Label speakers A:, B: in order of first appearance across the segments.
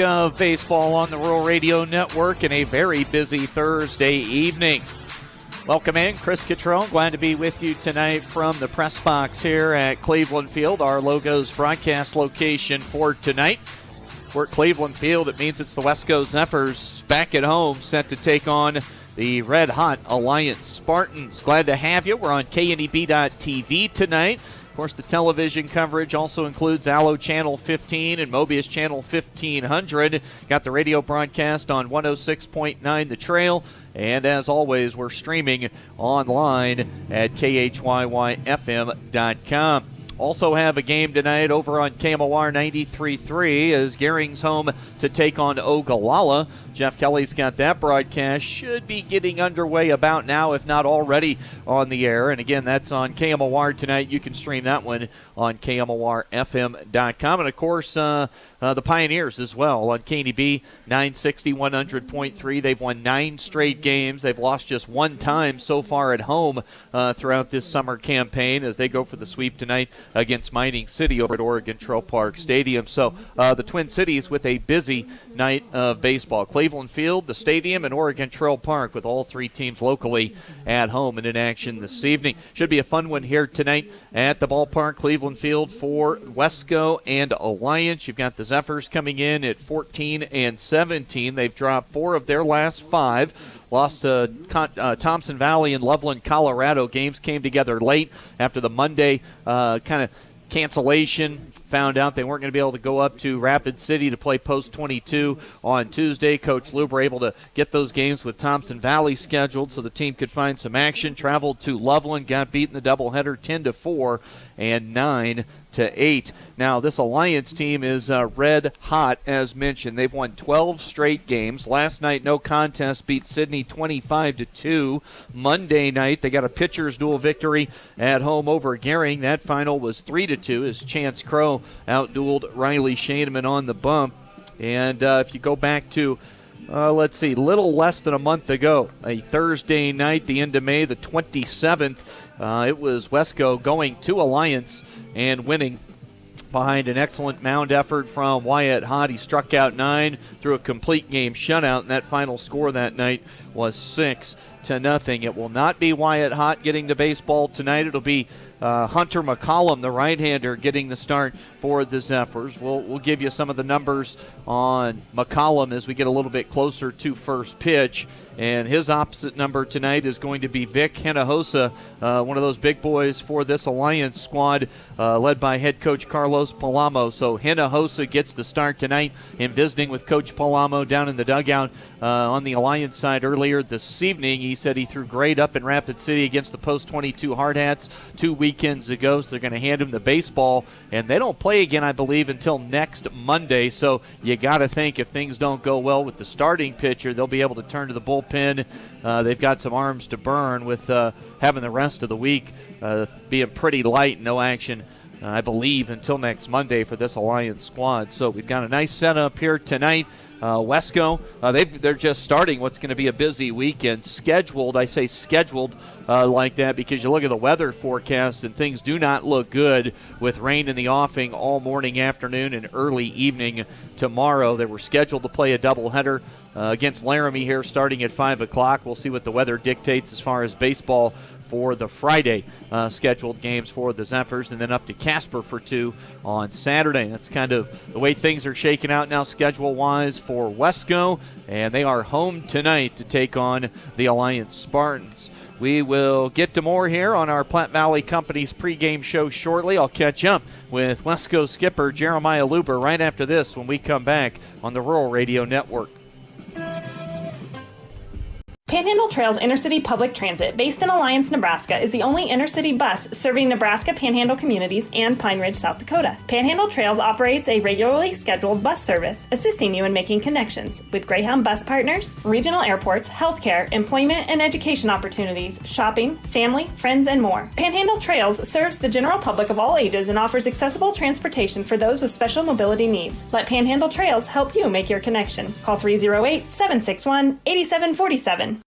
A: Of baseball on the Rural Radio Network and a very busy Thursday evening. Welcome in, Chris Cottrell. Glad to be with you tonight from the press box here at Cleveland Field, our Logos broadcast location for tonight. We're at Cleveland Field. It means it's the Westco Zephyrs back at home, set to take on the red-hot Alliance Spartans. Glad to have you. We're on KNEB.TV tonight. Of course, the television coverage also includes Allo Channel 15 and Mobius Channel 1500. Got the radio broadcast on 106.9 The Trail. And as always, we're streaming online at KHYYFM.com. Also have a game tonight over on KMOR 93.3 as Gering's home to take on Ogallala. Jeff Kelly's got that broadcast. Should be getting underway about now, if not already on the air. And again, that's on KMOR tonight. You can stream that one on KMORFM.com. And of course, the Pioneers as well on KNEB 960, 100.3. They've won 9 straight games. They've lost just one time so far at home throughout this summer campaign as they go for the sweep tonight against Mining City over at Oregon Trail Park Stadium. So the Twin Cities with a busy night of baseball. Cleveland Field, the stadium, and Oregon Trail Park with all three teams locally at home and in action this evening. Should be a fun one here tonight at the ballpark, Cleveland Field, for Westco and Alliance. You've got the Zephyrs coming in at 14 and 17. They've dropped 4 of their last 5. Lost to Thompson Valley and Loveland, Colorado. Games came together late after the Monday kind of cancellation. Found out they weren't going to be able to go up to Rapid City to play post 22 on Tuesday. Coach Luber able to get those games with Thompson Valley scheduled so the team could find some action. Traveled to Loveland, got beaten the doubleheader 10-4 and 9-8. Now, this Alliance team is red hot, as mentioned. They've won 12 straight games. Last night, no contest, beat Sydney 25-2. Monday night, they got a pitcher's duel victory at home over Gering. That final was 3-2 as Chance Crow outdueled Riley Shaneman on the bump. And if you go back to little less than a month ago, a Thursday night, the end of May, the 27th, it was Westco going to Alliance and winning behind an excellent mound effort from Wyatt Hott. He struck out 9 through a complete game shutout, and that final score that night was 6-0. It will not be Wyatt Hott getting the baseball tonight. It'll be Hunter McCollum, the right-hander, getting the start for the Zephyrs. We'll give you some of the numbers on McCollum as we get a little bit closer to first pitch. And his opposite number tonight is going to be Vic Hinojosa, one of those big boys for this Alliance squad, led by head coach Carlos Palamo. So Hinojosa gets the start tonight in visiting with Coach Palamo down in the dugout on the Alliance side earlier this evening. He said he threw great up in Rapid City against the post-22 Hard Hats 2 weekends ago, so they're going to hand him the baseball. And they don't play again, I believe, until next Monday. So you got to think if things don't go well with the starting pitcher, they'll be able to turn to the bullpen. They've got some arms to burn with having the rest of the week being pretty light, no action, I believe, until next Monday for this Alliance squad. So we've got a nice setup here tonight. Westco, they're just starting what's going to be a busy weekend. Scheduled, I say scheduled like that because you look at the weather forecast and things do not look good with rain in the offing all morning, afternoon, and early evening tomorrow. They were scheduled to play a doubleheader against Laramie here starting at 5 o'clock. We'll see what the weather dictates as far as baseball for the Friday scheduled games for the Zephyrs, and then up to Casper for 2 on Saturday. That's kind of the way things are shaking out now schedule-wise for Westco, and they are home tonight to take on the Alliance Spartans. We will get to more here on our Platte Valley Company's pregame show shortly. I'll catch up with Westco skipper Jeremiah Luber right after this when we come back on the Rural Radio Network.
B: Panhandle Trails Intercity Public Transit, based in Alliance, Nebraska, is the only intercity bus serving Nebraska Panhandle communities and Pine Ridge, South Dakota. Panhandle Trails operates a regularly scheduled bus service, assisting you in making connections with Greyhound bus partners, regional airports, healthcare, employment and education opportunities, shopping, family, friends, and more. Panhandle Trails serves the general public of all ages and offers accessible transportation for those with special mobility needs. Let Panhandle Trails help you make your connection. Call 308-761-8747.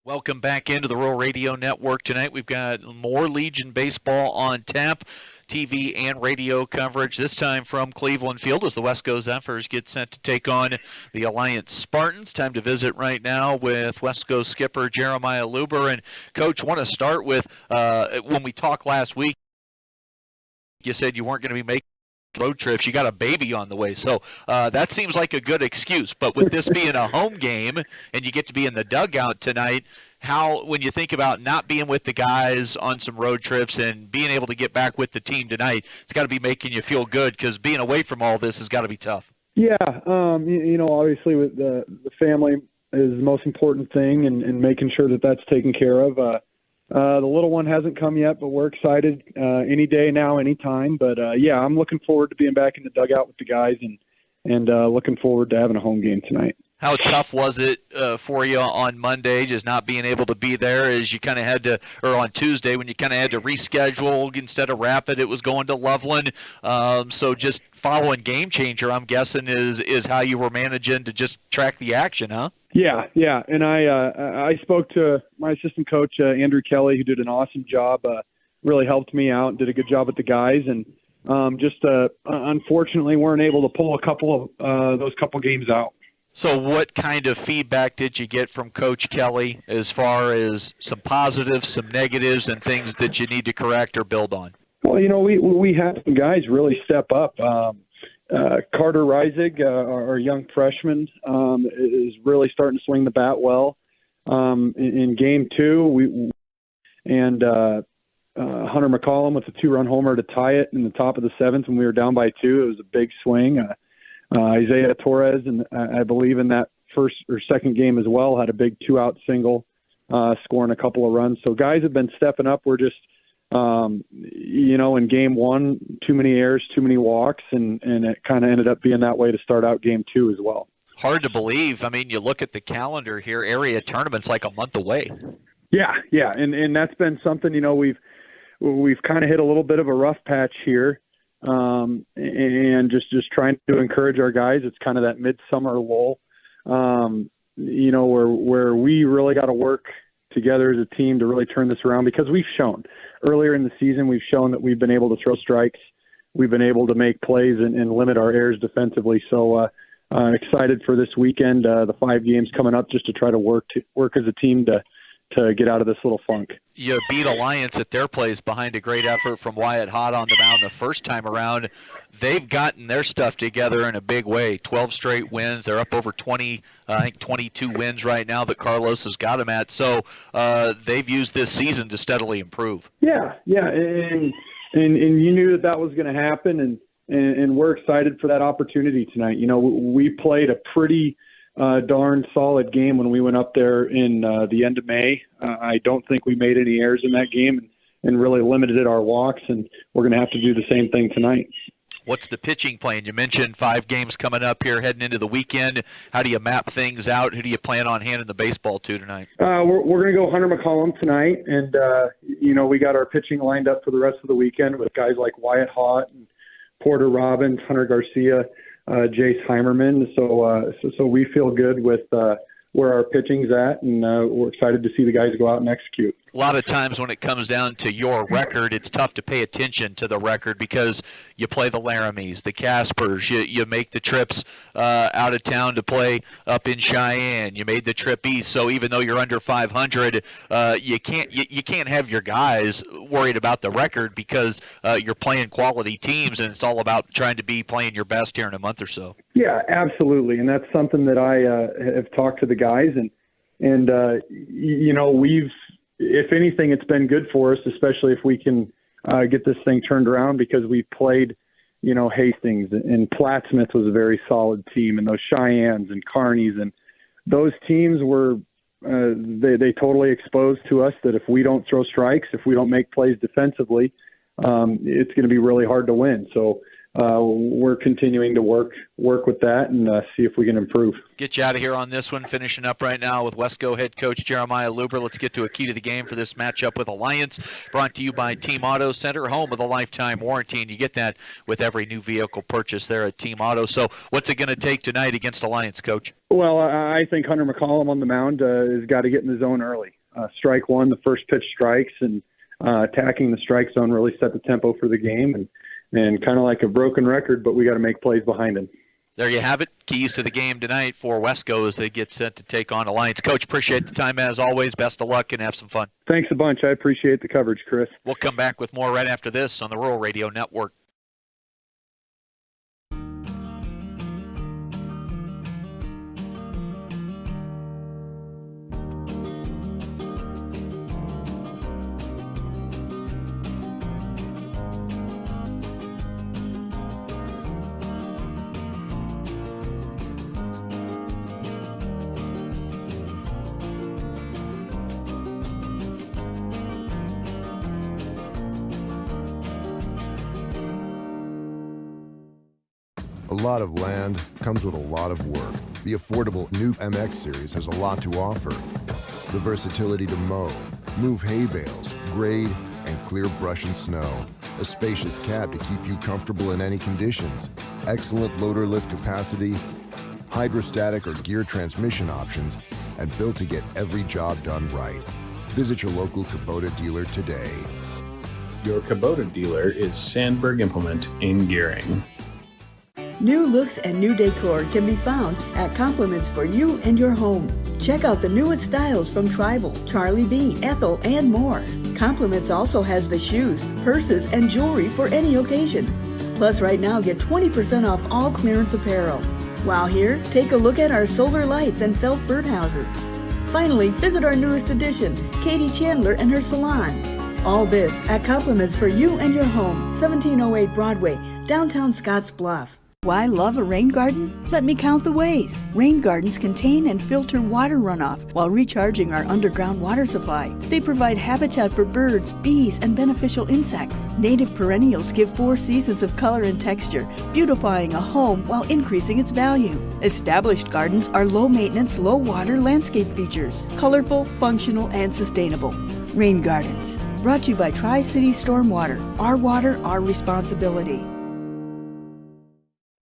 A: Welcome back into the Rural Radio Network tonight. We've got more Legion baseball on tap, TV and radio coverage, this time from Cleveland Field as the Westco Zephyrs get set to take on the Alliance Spartans. Time to visit right now with Westco skipper Jeremiah Luber. And, Coach, want to start with when we talked last week, you said you weren't going to be making road trips. You got a baby on the way, so that seems like a good excuse. But with this being a home game and you get to be in the dugout tonight, how, when you think about not being with the guys on some road trips and being able to get back with the team tonight, it's got to be making you feel good, because being away from all this has got to be tough.
C: Yeah, obviously with the family is the most important thing, and making sure that that's taken care of. The little one hasn't come yet, but we're excited any day now, anytime. But, yeah, I'm looking forward to being back in the dugout with the guys and looking forward to having a home game tonight.
A: How tough was it for you on Monday, just not being able to be there, as you kind of had to, or on Tuesday when you kind of had to reschedule? Instead of Rapid, it was going to Loveland. So just following Game Changer, I'm guessing, is how you were managing to just track the action, huh?
C: Yeah, and I spoke to my assistant coach, Andrew Kelly, who did an awesome job, really helped me out, did a good job with the guys, and unfortunately weren't able to pull a couple of those couple games out.
A: So what kind of feedback did you get from Coach Kelly as far as some positives, some negatives, and things that you need to correct or build on?
C: Well, we had some guys really step up. Carter Reisig, our young freshman, is really starting to swing the bat well. In Game 2, Hunter McCollum with a 2-run homer to tie it in the top of the 7th when we were down by 2. It was a big swing. Isaiah Torres, and I believe in that first or second game as well, had a big 2-out single, scoring a couple of runs. So guys have been stepping up. We're just, in Game 1, too many errors, too many walks, and it kind of ended up being that way to start out Game 2 as well.
A: Hard to believe. I mean, you look at the calendar here, area tournament's like a month away.
C: Yeah, and that's been something, we've kind of hit a little bit of a rough patch here. And just trying to encourage our guys. It's kind of that midsummer lull, where we really got to work together as a team to really turn this around, because we've shown earlier in the season, we've shown that we've been able to throw strikes. We've been able to make plays and limit our errors defensively. So, excited for this weekend, the 5 games coming up, just to try to work as a team to get out of this little funk.
A: You beat Alliance at their place behind a great effort from Wyatt Hott on the mound the first time around. They've gotten their stuff together in a big way. 12 straight wins. They're up over 20, I think 22 wins right now that Carlos has got them at. So they've used this season to steadily improve.
C: Yeah, and you knew that was going to happen, and we're excited for that opportunity tonight. We played a pretty darn solid game when we went up there in the end of May. I don't think we made any errors in that game and really limited our walks, and we're going to have to do the same thing tonight.
A: What's the pitching plan? You mentioned 5 games coming up here heading into the weekend. How do you map things out? Who do you plan on handing the baseball to tonight?
C: We're going to go Hunter McCollum tonight, and we got our pitching lined up for the rest of the weekend with guys like Wyatt Hott and Porter Robbins, Hunter Garcia, Jace Heimerman. So we feel good with where our pitching's at, and we're excited to see the guys go out and execute.
A: A lot of times when it comes down to your record, it's tough to pay attention to the record because you play the Laramies, the Caspers, you make the trips out of town to play up in Cheyenne. You made the trip east, so even though you're under 500, you can't have your guys worried about the record because you're playing quality teams, and it's all about trying to be playing your best here in a month or so.
C: Yeah, absolutely, and that's something that I have talked to the guys, and we've. If anything, it's been good for us, especially if we can get this thing turned around because we played, Hastings and Plattsmouth was a very solid team, and those Cheyennes and Kearneys and those teams were they totally exposed to us that if we don't throw strikes, if we don't make plays defensively, it's going to be really hard to win. So we're continuing to work with that and see if we can improve.
A: Get you out of here on this one. Finishing up right now with Westco head coach Jeremiah Luber. Let's get to a key to the game for this matchup with Alliance. Brought to you by Team Auto Center, home of the lifetime warranty, and you get that with every new vehicle purchase there at Team Auto. So what's it going to take tonight against Alliance, Coach?
C: Well, I think Hunter McCollum on the mound has got to get in the zone early. Strike one, the first pitch strikes, and attacking the strike zone really set the tempo for the game. And kind of like a broken record, but we got to make plays behind him.
A: There you have it. Keys to the game tonight for Westco as they get set to take on Alliance. Coach, appreciate the time as always. Best of luck and have some fun.
C: Thanks a bunch. I appreciate the coverage, Chris.
A: We'll come back with more right after this on the Rural Radio Network.
D: A lot of land comes with a lot of work. The affordable new MX series has a lot to offer. The versatility to mow, move hay bales, grade, and clear brush and snow. A spacious cab to keep you comfortable in any conditions. Excellent loader lift capacity, hydrostatic or gear transmission options, and built to get every job done right. Visit your local Kubota dealer today.
E: Your Kubota dealer is Sandberg Implement in Gearing.
F: New looks and new decor can be found at Compliments for You and Your Home. Check out the newest styles from Tribal, Charlie B, Ethel, and more. Compliments also has the shoes, purses, and jewelry for any occasion. Plus, right now, get 20% off all clearance apparel. While here, take a look at our solar lights and felt birdhouses. Finally, visit our newest addition, Katie Chandler and her salon. All this at Compliments for You and Your Home, 1708 Broadway, downtown Scottsbluff. Why love a rain garden? Let me count the ways. Rain gardens contain and filter water runoff while recharging our underground water supply. They provide habitat for birds, bees, and beneficial insects. Native perennials give 4 seasons of color and texture, beautifying a home while increasing its value. Established gardens are low-maintenance, low-water landscape features, colorful, functional, and sustainable. Rain gardens, brought to you by Tri-City Stormwater. Our water, our responsibility.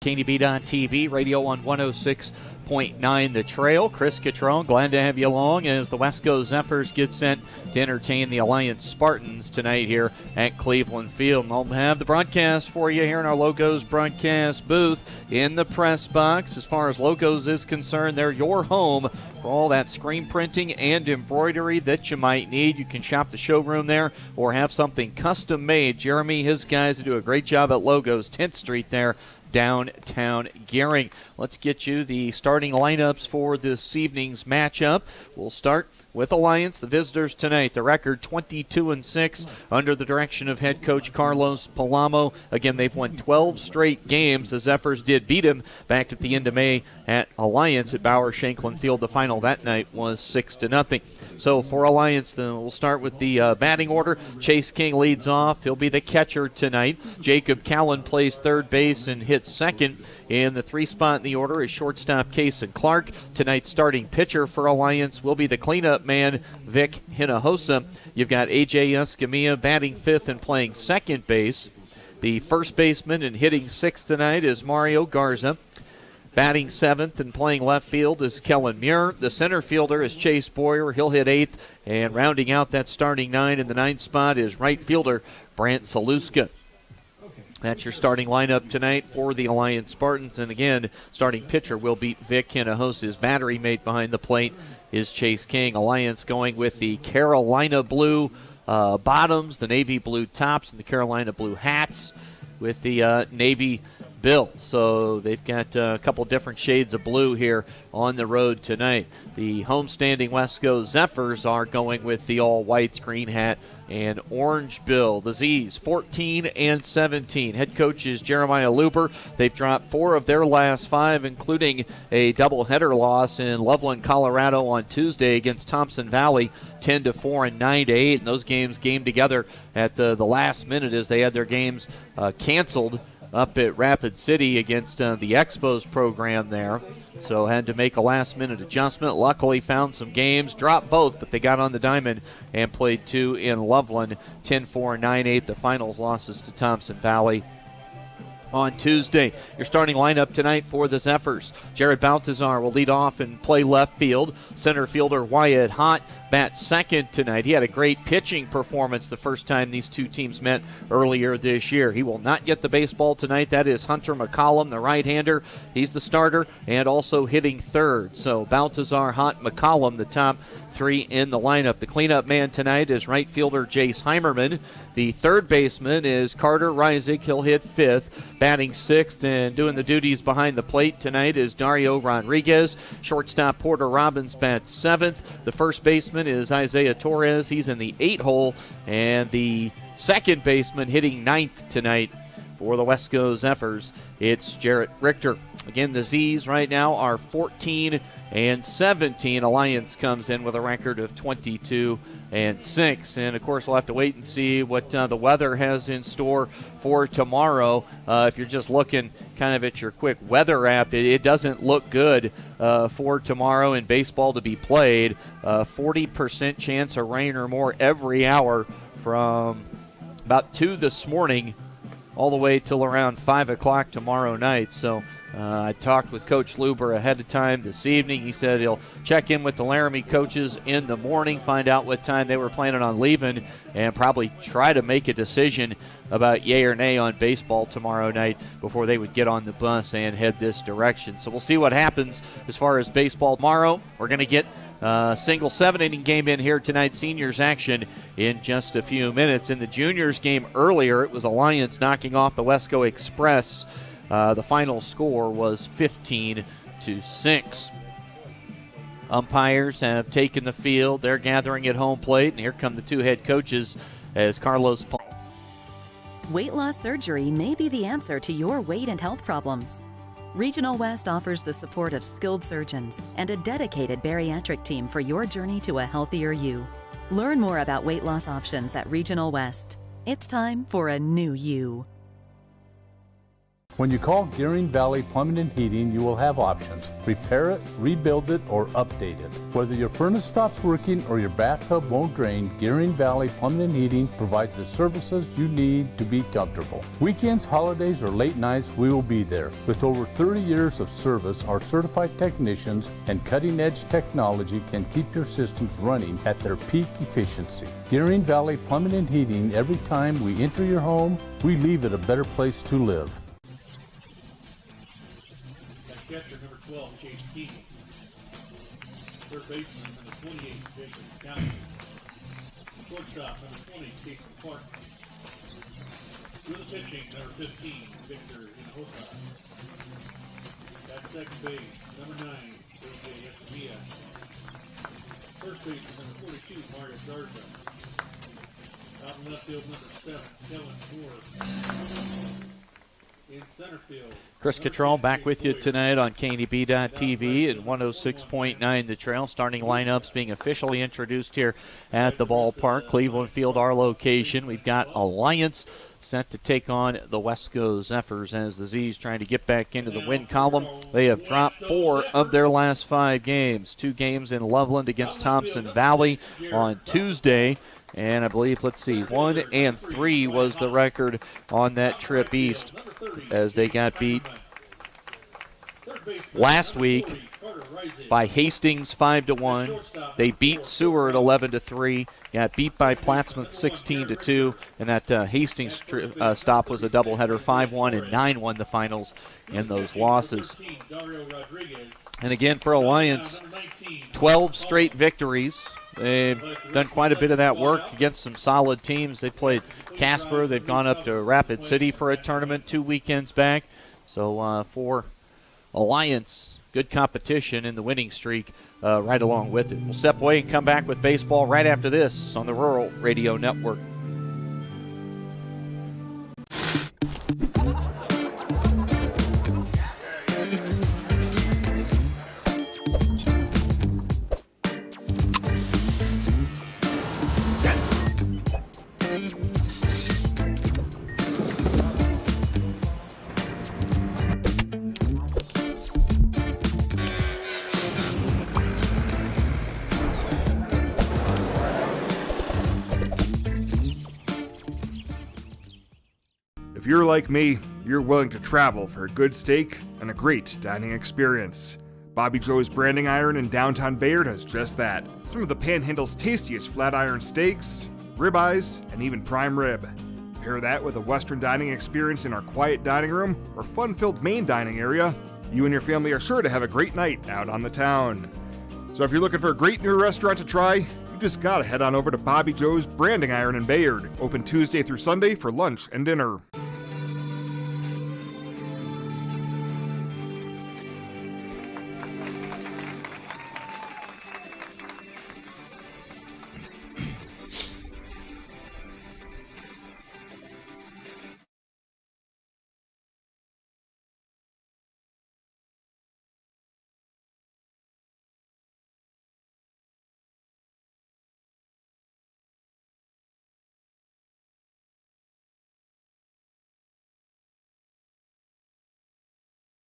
A: Caney Beat on TV, radio on 106.9 The Trail. Chris Catrone, glad to have you along as the Westco Zephyrs get sent to entertain the Alliance Spartans tonight here at Cleveland Field. And I'll have the broadcast for you here in our Logos broadcast booth in the press box. As far as Logos is concerned, they're your home for all that screen printing and embroidery that you might need. You can shop the showroom there or have something custom made. Jeremy, his guys do a great job at Logos, 10th Street there, downtown Gering. Let's get you the starting lineups for this evening's matchup. We'll start with Alliance, the visitors tonight. The record 22-6 under the direction of head coach Carlos Palamo. Again, they've won 12 straight games. The Zephyrs did beat him back at the end of May at Alliance at Bauer Shanklin Field. The final that night was 6-0. So for Alliance, then we'll start with the batting order. Chase King leads off. He'll be the catcher tonight. Jacob Callan plays third base and hits second. In the 3 spot in the order is shortstop Kason Clark. Tonight's starting pitcher for Alliance will be the cleanup man, Vic Hinojosa. You've got A.J. Escamilla batting fifth and playing second base. The first baseman and hitting sixth tonight is Mario Garza. Batting 7th and playing left field is Kellen Muir. The center fielder is Chase Boyer. He'll hit 8th. And rounding out that starting 9 in the 9th spot is right fielder Brant Saluska. That's your starting lineup tonight for the Alliance Spartans. And again, starting pitcher will be Vic Hinojosa. His battery mate behind the plate is Chase King. Alliance going with the Carolina blue bottoms, the navy blue tops, and the Carolina blue hats with the navy bill. So they've got a couple different shades of blue here on the road tonight. The homestanding Westco Zephyrs are going with the all-whites, green hat, and orange bill. The Z's 14-17. Head coach is Jeremiah Luber. They've dropped 4 of their last 5, including a doubleheader loss in Loveland, Colorado on Tuesday against Thompson Valley, 10-4 and 9-8. And those games came together at the last minute as they had their games canceled up at Rapid City against the Expos program there. So had to make a last-minute adjustment. Luckily found some games, dropped both, but they got on the diamond and played 2 in Loveland, 10-4 and 9-8. The finals losses to Thompson Valley on Tuesday. Your starting lineup tonight for the Zephyrs. Jared Baltazar will lead off and play left field. Center fielder Wyatt Hott bats second tonight. He had a great pitching performance the first time these two teams met earlier this year. He will not get the baseball tonight. That is Hunter McCollum, the right-hander. He's the starter and also hitting third. So Baltazar, Hott, McCollum, the top 3 in the lineup. The cleanup man tonight is right fielder Jace Heimerman. The third baseman is Carter Reisig. He'll hit 5th. Batting 6th and doing the duties behind the plate tonight is Dario Rodriguez. Shortstop Porter Robbins bats 7th. The first baseman is Isaiah Torres. He's in the 8 hole. And the second baseman hitting 9th tonight for the Westco Zephyrs, it's Jarrett Richter. Again, the Z's right now are 14-17. Alliance comes in with a record of 22-6. And, of course, we'll have to wait and see what the weather has in store for tomorrow. If you're just looking kind of at your quick weather app, it doesn't look good for tomorrow in baseball to be played. 40% chance of rain or more every hour from about 2 this morning all the way till around 5 o'clock tomorrow night. So I talked with Coach Luber ahead of time this evening. He said he'll check in with the Laramie coaches in the morning, find out what time they were planning on leaving, and probably try to make a decision about yay or nay on baseball tomorrow night before they would get on the bus and head this direction. So we'll see what happens as far as baseball tomorrow. We're going to get single 7-inning game in here tonight, seniors action in just a few minutes. In the juniors game earlier, it was Alliance knocking off the Westco Express. The final score was 15-6. Umpires have taken the field. They're gathering at home plate, and here come the 2 head coaches as Carlos Paul.
G: Weight loss surgery may be the answer to your weight and health problems. Regional West offers the support of skilled surgeons and a dedicated bariatric team for your journey to a healthier you. Learn more about weight loss options at Regional West. It's time for a new you.
H: When you call Gearing Valley Plumbing and Heating, you will have options. Repair it, rebuild it, or update it. Whether your furnace stops working or your bathtub won't drain, Gearing Valley Plumbing and Heating provides the services you need to be comfortable. Weekends, holidays, or late nights, we will be there. With over 30 years of service, our certified technicians and cutting-edge technology can keep your systems running at their peak efficiency. Gearing Valley Plumbing and Heating, every time we enter your home, we leave it a better place to live.
I: Catcher number 12, Chase King. Third baseman number 28, Jason County. Shortstop number 20, Jason Clark. Through the pitching, number 15, Victor Hinojosa. At second base, number 9, Jose Escamilla. First baseman number 42, Mario Garza. Out in left field, number 7, Kellen Moore. In center field,
A: Chris Cottrell back with you tonight on KNEB.TV and 106.9 The Trail. Starting lineups being officially introduced here at the ballpark. Cleveland Field, our location. We've got Alliance set to take on the Westco Zephyrs as the Z's trying to get back into the win column. They have dropped 4 of their last 5 games. 2 games in Loveland against Thompson Valley on Tuesday. And I believe, 1-3 was the record on that trip east as they got beat last week by Hastings 5-1. They beat Seward 11-3. Got beat by Plattsmouth 16-2, and that Hastings stop was a doubleheader, 5-1 and 9-1 the finals in those losses. And again for Alliance, 12 straight victories. They've done quite a bit of that work against some solid teams. They played Casper. They've gone up to Rapid City for a tournament 2 weekends back. So for Alliance, good competition in the winning streak right along with it. We'll step away and come back with baseball right after this on the Rural Radio Network.
J: If you're like me, you're willing to travel for a good steak and a great dining experience. Bobby Joe's Branding Iron in downtown Bayard has just that. Some of the Panhandle's tastiest flat iron steaks, ribeyes, and even prime rib. Pair that with a Western dining experience in our quiet dining room or fun-filled main dining area, you and your family are sure to have a great night out on the town. So if you're looking for a great new restaurant to try, you just gotta head on over to Bobby Joe's Branding Iron in Bayard, open Tuesday through Sunday for lunch and dinner.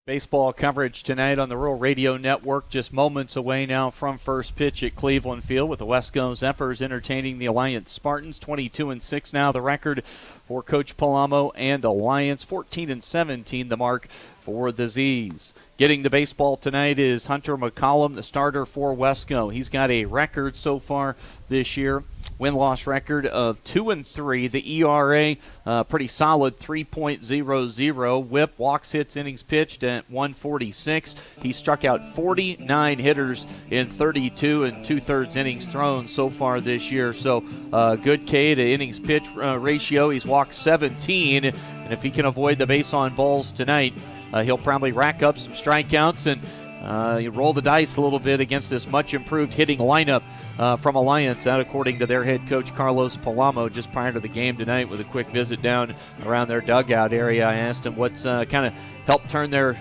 A: Baseball coverage tonight on the Rural Radio Network, just moments away now from first pitch at Cleveland Field with the Westco Zephyrs entertaining the Alliance Spartans. 22-6 now the record for Coach Palamo and Alliance. 14-17 the mark for the Z's. Getting the baseball tonight is Hunter McCollum, the starter for Westco. He's got a record so far this year, win-loss record of 2-3. The ERA, pretty solid, 3.00. WHIP, walks, hits, innings pitched at 146. He struck out 49 hitters in 32 and 2/3 innings thrown so far this year. So good K to innings pitch ratio. He's walked 17, and if he can avoid the base on balls tonight, he'll probably rack up some strikeouts and you roll the dice a little bit against this much improved hitting lineup from Alliance, that according to their head coach Carlos Palamo just prior to the game tonight with a quick visit down around their dugout area. I asked him what's kind of helped turn their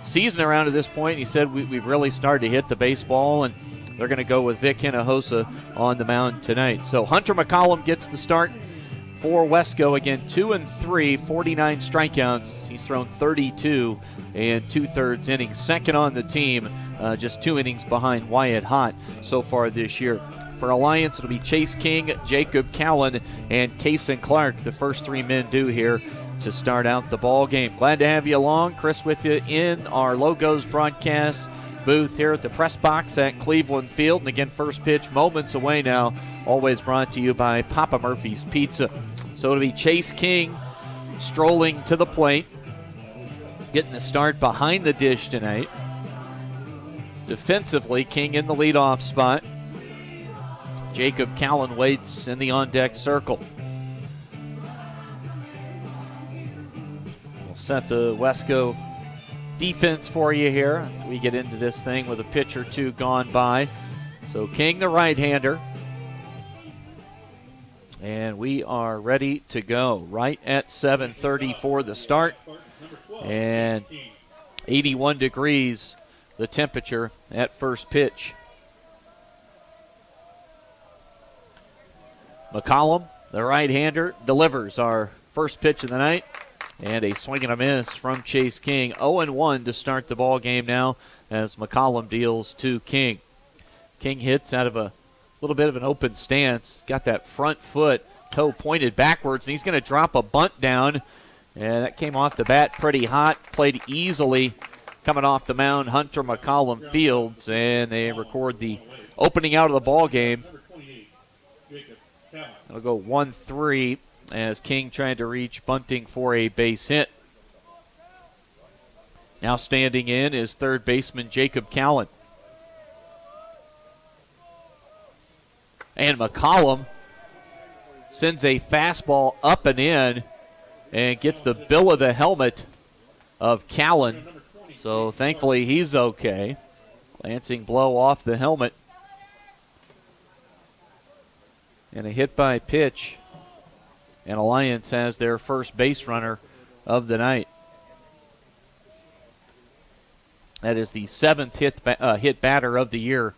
A: season around to this point. He said we've really started to hit the baseball, and they're going to go with Vic Hinojosa on the mound tonight. So Hunter McCollum gets the start for Westco. Again, 2-3, 49 strikeouts. He's thrown 32 and 2/3 innings. Second on the team, just 2 innings behind Wyatt Hott so far this year. For Alliance, it'll be Chase King, Jacob Callan, and Kason Clark, the first 3 men due here to start out the ball game. Glad to have you along. Chris with you in our Logos broadcast booth here at the press box at Cleveland Field. And again, first pitch moments away now, always brought to you by Papa Murphy's Pizza. So it'll be Chase King strolling to the plate, getting the start behind the dish tonight. Defensively, King in the leadoff spot. Jacob Callan waits in the on-deck circle. We'll set the Westco defense for you here. We get into this thing with a pitch or two gone by. So King, the right-hander. And we are ready to go right at 7:30 for the start. And 81 degrees the temperature at first pitch. McCollum, the right-hander, delivers our first pitch of the night. And a swing and a miss from Chase King. 0-1 to start the ball game now as McCollum deals to King. King hits out of a little bit of an open stance. Got that front foot, toe pointed backwards, and he's going to drop a bunt down. And that came off the bat pretty hot. Played easily coming off the mound, Hunter McCollum Fields, and they record the opening out of the ball game. It'll go 1-3 as King tried to reach Bunting for a base hit. Now standing in is third baseman Jacob Callan. And McCollum sends a fastball up and in and gets the bill of the helmet of Callan. So thankfully he's okay. Lancing blow off the helmet. And a hit by pitch. And Alliance has their first base runner of the night. That is the seventh hit batter of the year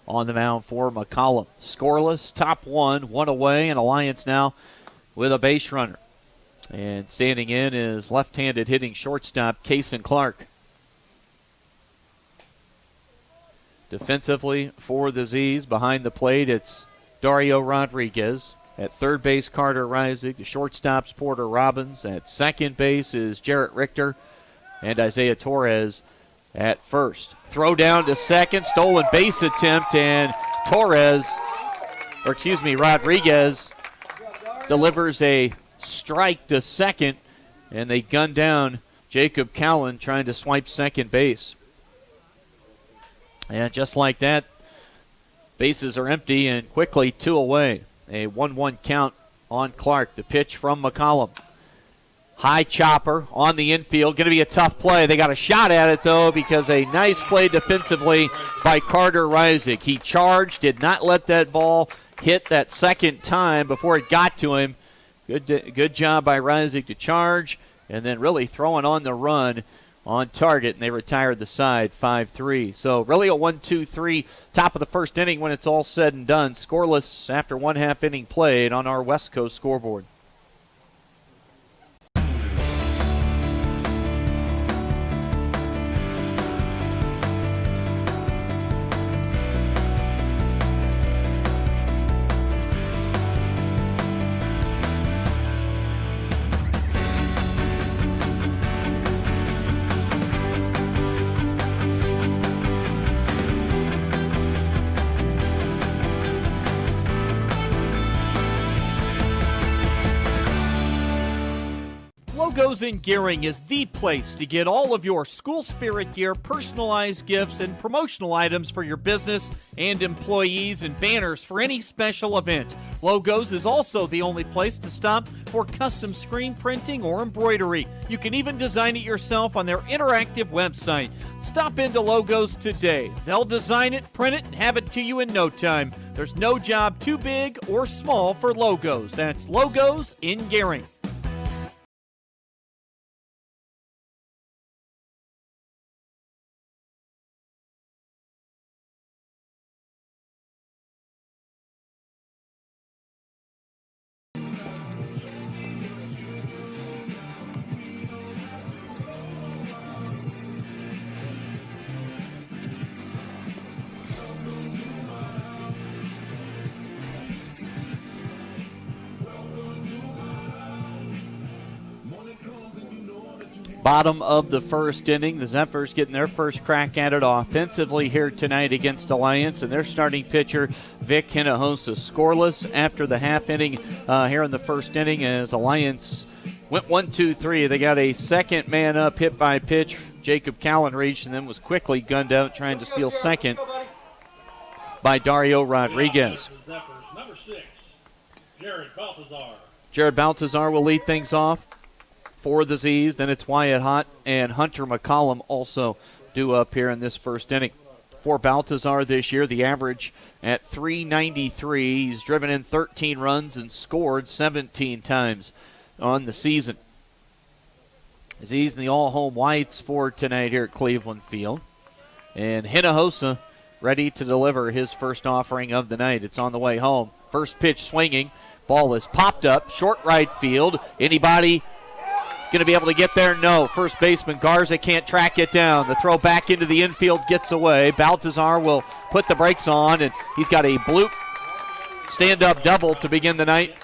A: on the mound for McCollum. Scoreless, top one away, and Alliance now with a base runner. And standing in is left-handed hitting shortstop Kason Clark. Defensively for the Z's, behind the plate, it's Dario Rodriguez. At third base, Carter Reisig. The shortstop's Porter Robbins. At second base is Jarrett Richter. And Isaiah Torres at first. Throw down to second, stolen base attempt, and Rodriguez delivers a strike to second, and they gun down Jacob Callan trying to swipe second base. And just like that, bases are empty and quickly 2 away. A 1-1 count on Clark. The pitch from McCollum. High chopper on the infield. Going to be a tough play. They got a shot at it, though, because a nice play defensively by Carter Reisig. He charged, did not let that ball hit that second time before it got to him. Good job by Reisig to charge, and then really throwing on the run on target, and they retired the side 5-3. So really a 1-2-3 top of the first inning when it's all said and done. Scoreless after 1/2 inning played on our West Coast scoreboard. Logos in Gearing is the place to get all of your school spirit gear, personalized gifts, and promotional items for your business and employees, and banners for any special event. Logos is also the only place to stop for custom screen printing or embroidery. You can even design it yourself on their interactive website. Stop into Logos today. They'll design it, print it, and have it to you in no time. There's no job too big or small for Logos. That's Logos in Gearing. Bottom of the first inning, the Zephyrs getting their first crack at it offensively here tonight against Alliance, and their starting pitcher, Vic Hinojosa, scoreless after the half inning here in the first inning as Alliance went 1-2-3. They got a second man up, hit by pitch. Jacob Callan reached and then was quickly gunned out trying to steal second by Dario Rodriguez.
I: Number 6, Jared Baltazar.
A: Jared Baltazar will lead things off for the Z's. Then it's Wyatt Hott and Hunter McCollum also due up here in this first inning. For Baltazar this year, the average at .393. He's driven in 13 runs and scored 17 times on the season. Z's in the all-home whites for tonight here at Cleveland Field. And Hinojosa ready to deliver his first offering of the night. It's on the way home. First pitch swinging. Ball is popped up, short right field. Anybody going to be able to get there? No. First baseman Garza can't track it down. The throw back into the infield gets away. Baltazar will put the brakes on, and he's got a bloop stand-up double to begin the night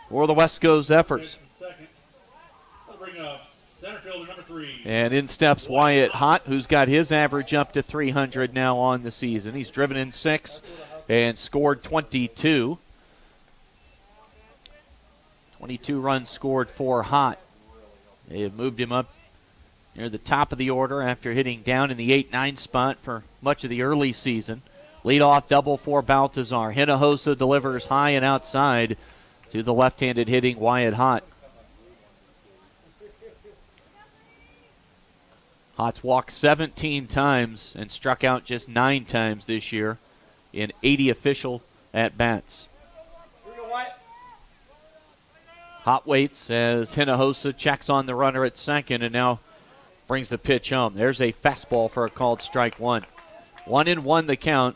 A: for the Westco Zephyrs.
I: That'll bring up Center fielder number 3.
A: And in steps Wyatt Hott, who's got his average up to 300 now on the season. He's driven in 6 and scored 22. 22 runs scored for Hott. They have moved him up near the top of the order after hitting down in the 8-9 spot for much of the early season. Leadoff double for Baltazar. Hinojosa delivers high and outside to the left-handed hitting Wyatt Hott. Hott's walked 17 times and struck out just 9 times this year in 80 official at-bats. Hott waits as Hinojosa checks on the runner at second and now brings the pitch home. There's a fastball for a called strike 1. 1-1 the count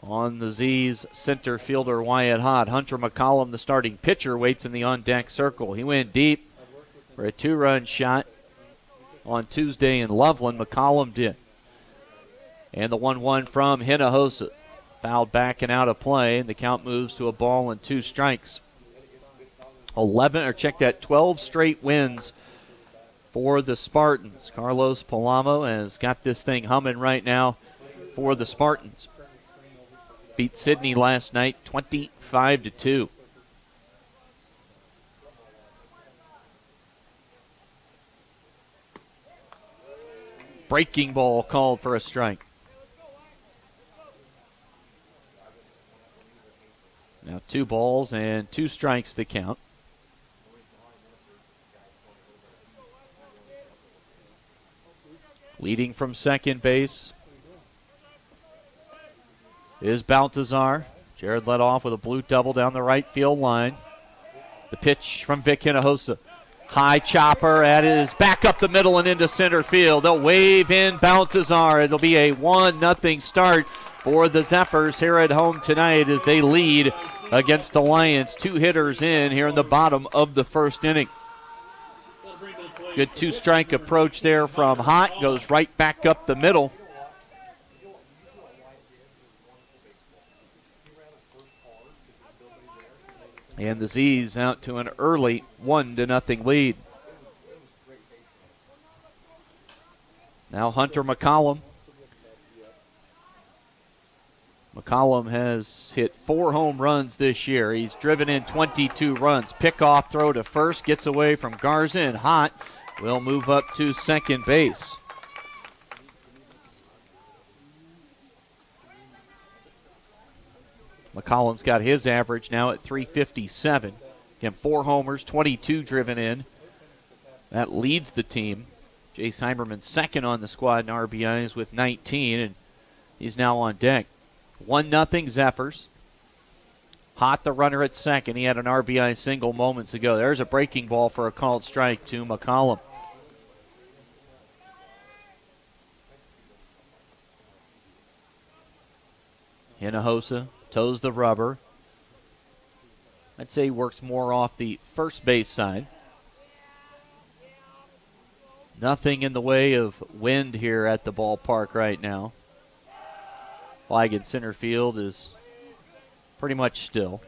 A: on the Z's center fielder Wyatt Hott. Hunter McCollum, the starting pitcher, waits in the on-deck circle. He went deep for a 2-run shot on Tuesday in Loveland. McCollum did. And the 1-1 from Hinojosa. Fouled back and out of play, and the count moves to a ball and 2 strikes. 12 straight wins for the Spartans. Carlos Palamo has got this thing humming right now for the Spartans. Beat Sydney last night 25-2. Breaking ball called for a strike. Now 2 balls and 2 strikes to count. Leading from second base is Baltazar. Jared led off with a blue double down the right field line. The pitch from Vic Hinojosa. High chopper at his back up the middle and into center field. They'll wave in Baltazar. It'll be a 1-0 start for the Zephyrs here at home tonight as they lead against Alliance. 2 hitters in here in the bottom of the first inning. Good 2-strike approach there from Hott. Goes right back up the middle. And the Z's out to an early 1-0 lead. Now Hunter McCollum. McCollum has hit 4 home runs this year. He's driven in 22 runs. Pickoff throw to first, gets away from Garza, and Hott will move up to second base. McCollum's got his average now at 357. Again, 4 homers, 22 driven in. That leads the team. Jace Heimerman second on the squad in RBIs with 19, and he's now on deck. 1-0 Zephyrs. Hott the runner at second. He had an RBI single moments ago. There's a breaking ball for a called strike to McCollum. Hinojosa toes the rubber. I'd say he works more off the first base side. Nothing in the way of wind here at the ballpark right now. Flag in center field is pretty much still.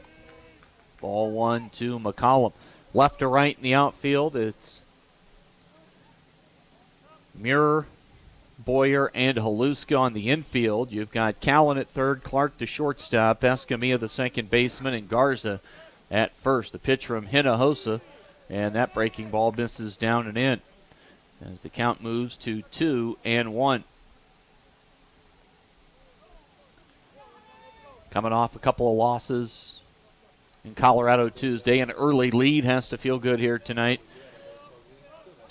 A: Ball 1 to McCollum. Left to right in the outfield, it's Muir, Boyer, and Haluska on the infield. You've got Callan at third, Clark the shortstop, Escamilla the second baseman, and Garza at first. The pitch from Hinojosa, and that breaking ball misses down and in as the count moves to 2-1. Coming off a couple of losses in Colorado Tuesday, an early lead has to feel good here tonight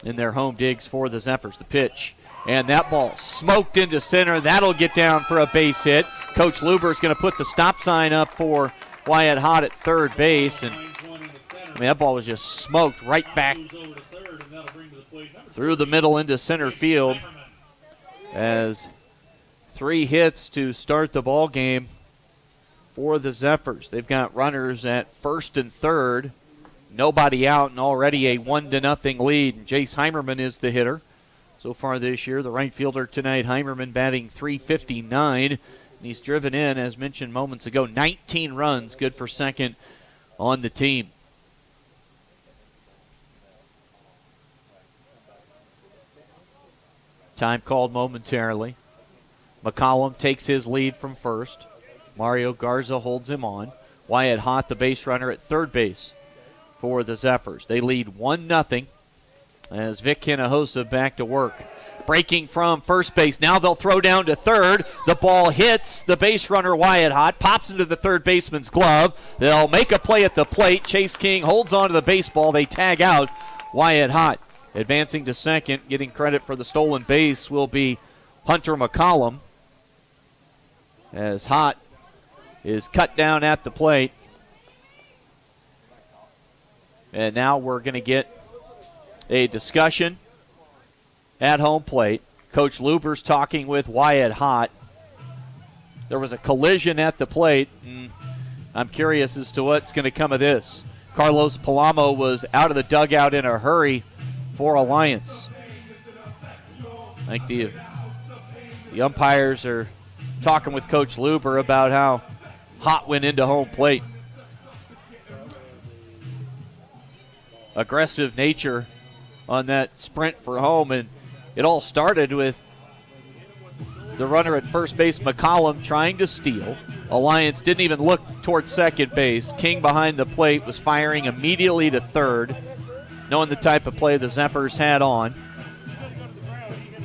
A: in their home digs for the Zephyrs. The pitch, and that ball smoked into center. That'll get down for a base hit. Coach Luber's going to put the stop sign up for Wyatt Hott at third base, and that ball was just smoked right back through the middle into center field as 3 hits to start the ball game for the Zephyrs. They've got runners at first and third, nobody out, and already a 1-0 lead. And Jace Heimerman is the hitter so far this year. The right fielder tonight, Heimerman, batting .359, and he's driven in, as mentioned moments ago, 19 runs, good for second on the team. Time called momentarily. McCollum takes his lead from first. Mario Garza holds him on. Wyatt Hott, the base runner, at third base for the Zephyrs. They lead 1-0 as Vic Hinojosa back to work. Breaking from first base. Now they'll throw down to third. The ball hits the base runner, Wyatt Hott, pops into the third baseman's glove. They'll make a play at the plate. Chase King holds on to the baseball. They tag out Wyatt Hott. Advancing to second, getting credit for the stolen base, will be Hunter McCollum, as Hott is cut down at the plate. And now we're going to get a discussion at home plate. Coach Luber's talking with Wyatt Hott. There was a collision at the plate, and I'm curious as to what's going to come of this. Carlos Palamo was out of the dugout in a hurry for Alliance. I think the umpires are talking with Coach Luber about how Hott went into home plate. Aggressive nature on that sprint for home, and it all started with the runner at first base, McCollum, trying to steal. Alliance didn't even look towards second base. King behind the plate was firing immediately to third, knowing the type of play the Zephyrs had on.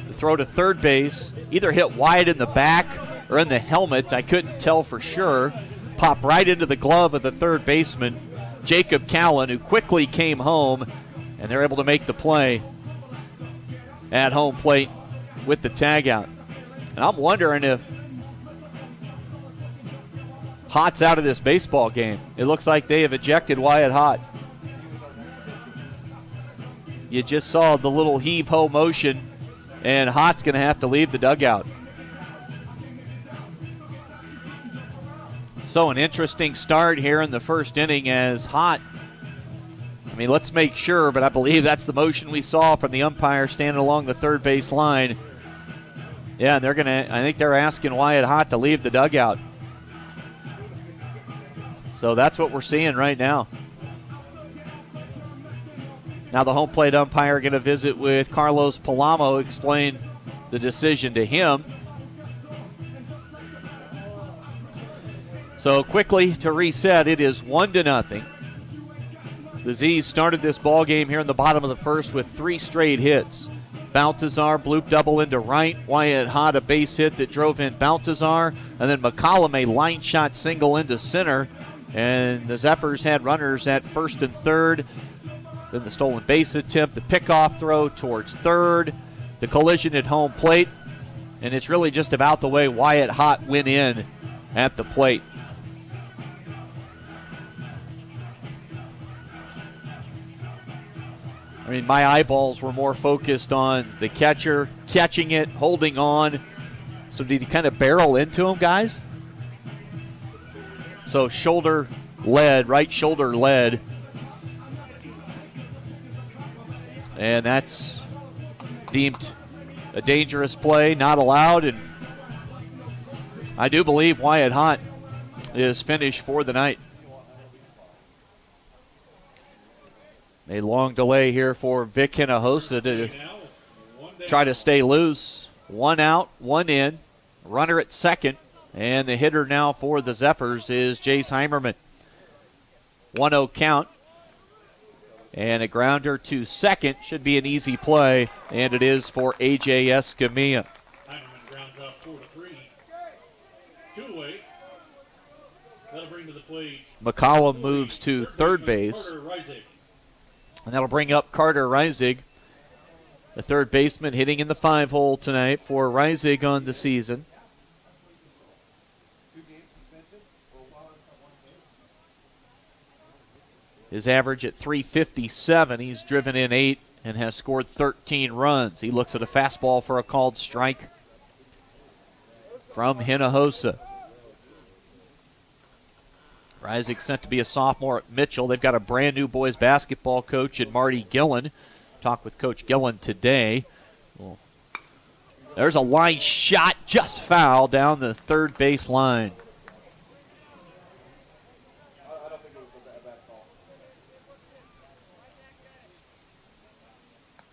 A: The throw to third base either hit wide in the back or in the helmet. I couldn't tell for sure. Popped right into the glove of the third baseman, Jacob Callan, who quickly came home, and they're able to make the play at home plate with the tagout. And I'm wondering if Hott's out of this baseball game. It looks like they have ejected Wyatt Hott. You just saw the little heave-ho motion, and Hott's going to have to leave the dugout. So an interesting start here in the first inning as Hott, let's make sure, but I believe that's the motion we saw from the umpire standing along the third base line. Yeah, and I think they're asking Wyatt Hott to leave the dugout. So that's what we're seeing right now. Now the home plate umpire going to visit with Carlos Palamo, explain the decision to him. So quickly to reset, it is 1-0. The Z's started this ball game here in the bottom of the first with 3 straight hits. Baltazar bloop double into right. Wyatt Hott a base hit that drove in Baltazar. And then McCollum a line shot single into center. And the Zephyrs had runners at first and third. Then the stolen base attempt, the pickoff throw towards third, the collision at home plate. And it's really just about the way Wyatt Hott went in at the plate. My eyeballs were more focused on the catcher catching it, holding on. So did he kind of barrel into him, guys? So shoulder led, right shoulder led. And that's deemed a dangerous play, not allowed. And I do believe Wyatt Hott is finished for the night. A long delay here for Vic Hinojosa to try to stay loose. 1 out, 1 in. Runner at second. And the hitter now for the Zephyrs is Jace Heimerman. 1-0 count. And a grounder to second should be an easy play. And it is for A.J. Escamilla.
I: Heimerman grounds out 4-3. 2-away. That'll bring to the plate.
A: McCollum moves to third base. And that'll bring up Carter Reisig, the third baseman, hitting in the 5-hole tonight for Reisig on the season. His average at .357. He's driven in 8 and has scored 13 runs. He looks at a fastball for a called strike from Hinojosa. Reisig sent to be a sophomore at Mitchell. They've got a brand new boys basketball coach in Marty Gillen. Talked with Coach Gillen today. Well, there's a line shot, just foul down the third base line.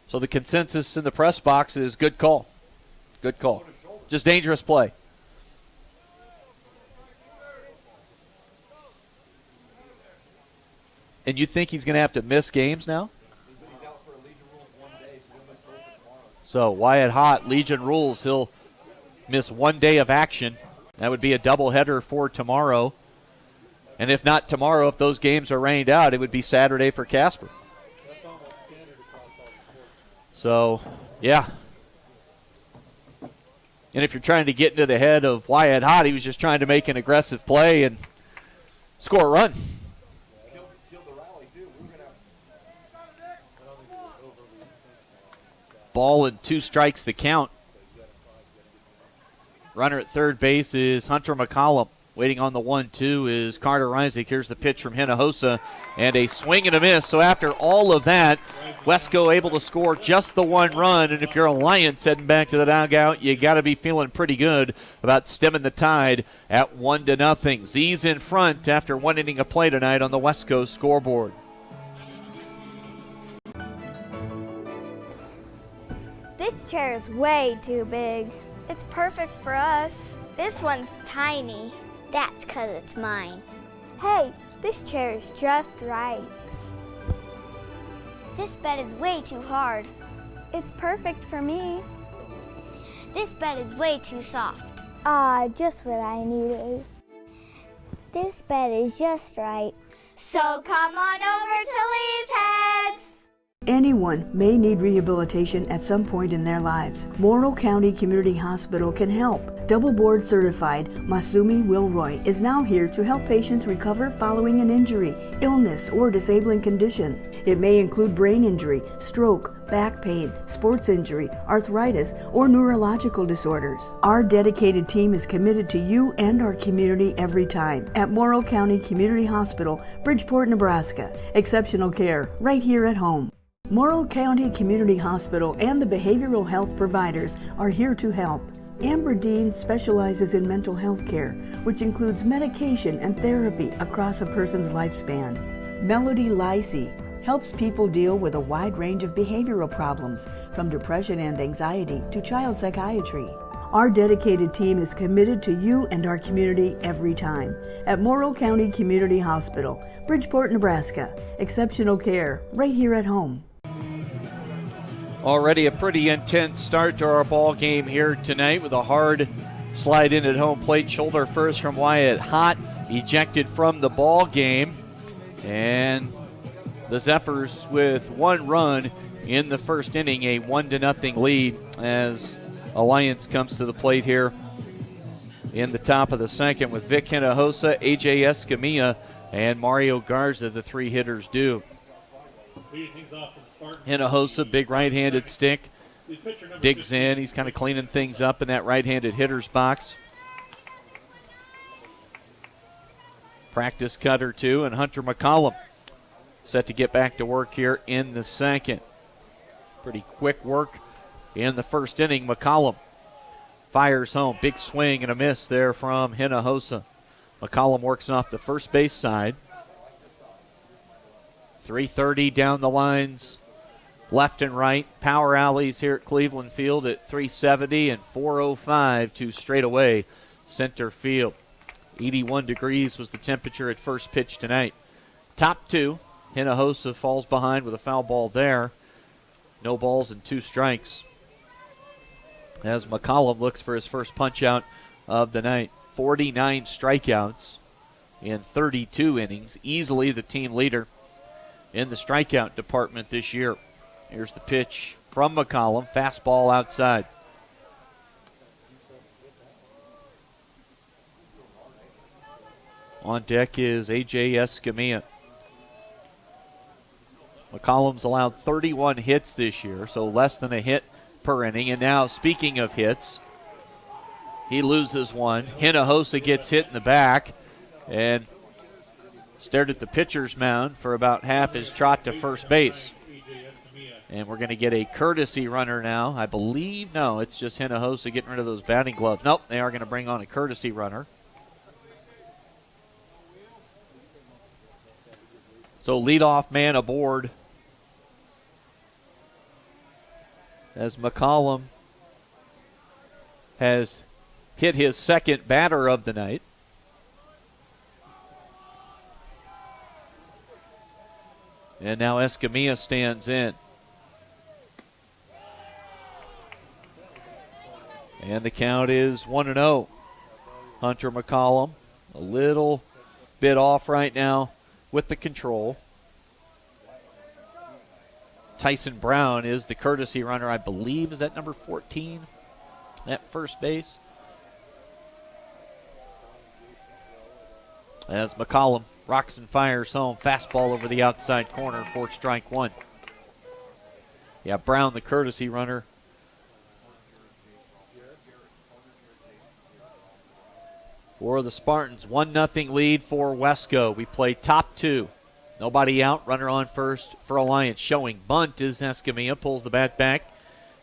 A: So the consensus in the press box is good call. Good call. Just dangerous play. And you think he's going to have to miss games now? So Wyatt Hott, Legion rules. He'll miss 1 day of action. That would be a doubleheader for tomorrow. And if not tomorrow, if those games are rained out, it would be Saturday for Casper. So, yeah. And if you're trying to get into the head of Wyatt Hott, he was just trying to make an aggressive play and score a run. Ball and 2 strikes the count. Runner at third base is Hunter McCollum. Waiting on the 1-2 is Carter Isaac. Here's the pitch from Hinojosa, and a swing and a miss. So after all of that, Westco able to score just the 1 run. And if you're a Lions heading back to the dugout, you got to be feeling pretty good about stemming the tide at 1-0. Z's in front after 1 inning of play tonight on the Westco scoreboard.
K: This chair is way too big. It's perfect for us. This one's tiny. That's 'cause it's mine. Hey, this chair is just right. This bed is way too hard. It's perfect for me. This bed is way too soft. Just what I needed. This bed is just right. So come on over to Leeds Heads.
F: Anyone may need rehabilitation at some point in their lives. Morrill County Community Hospital can help. Double board certified Masumi Wilroy is now here to help patients recover following an injury, illness, or disabling condition. It may include brain injury, stroke, back pain, sports injury, arthritis, or neurological disorders. Our dedicated team is committed to you and our community every time. At Morrill County Community Hospital, Bridgeport, Nebraska. Exceptional care right here at home. Morrill County Community Hospital and the behavioral health providers are here to help. Amber Dean specializes in mental health care, which includes medication and therapy across a person's lifespan. Melody Lacey helps people deal with a wide range of behavioral problems, from depression and anxiety to child psychiatry. Our dedicated team is committed to you and our community every time. At Morrill County Community Hospital, Bridgeport, Nebraska. Exceptional care right here at home.
A: Already a pretty intense start to our ball game here tonight with a hard slide in at home plate, shoulder first from Wyatt Hott, ejected from the ball game. And the Zephyrs with 1 run in the first inning, a 1-0 lead as Alliance comes to the plate here in the top of the second with Vic Hinojosa, AJ Escamilla, and Mario Garza, the 3 hitters do. Hinojosa, big right-handed stick, digs in. He's kind of cleaning things up in that right-handed hitter's box. Practice cutter, too, and Hunter McCollum set to get back to work here in the second. Pretty quick work in the first inning. McCollum fires home. Big swing and a miss there from Hinojosa. McCollum works off the first base side. 330 down the lines, left and right. Power alleys here at Cleveland Field at 370 and 405 to straightaway center field. 81 degrees was the temperature at first pitch tonight. Top 2, Hinojosa falls behind with a foul ball there. No balls and 2 strikes as McCollum looks for his first punch out of the night. 49 strikeouts in 32 innings. Easily the team leader in the strikeout department this year. Here's the pitch from McCollum. Fastball outside. On deck is AJ Escamilla. McCollum's allowed 31 hits this year, so less than a hit per inning. And now, speaking of hits, he loses one. Hinojosa gets hit in the back and stared at the pitcher's mound for about half his trot to first base. And we're going to get a courtesy runner now. I believe, no, it's just Hinojosa getting rid of those batting gloves. Nope, they are going to bring on a courtesy runner. So leadoff man aboard as McCollum has hit his second batter of the night. And now Escamilla stands in. And the count is 1-0. Hunter McCollum a little bit off right now with the control. Tyson Brown is the courtesy runner, I believe. Is that number 14 at first base? As McCollum rocks and fires home. Fastball over the outside corner for strike one. Yeah, Brown, the courtesy runner. For the Spartans, 1-0 lead for Westco. We play top two. Nobody out, runner on first for Alliance. Showing bunt is Escamilla, pulls the bat back,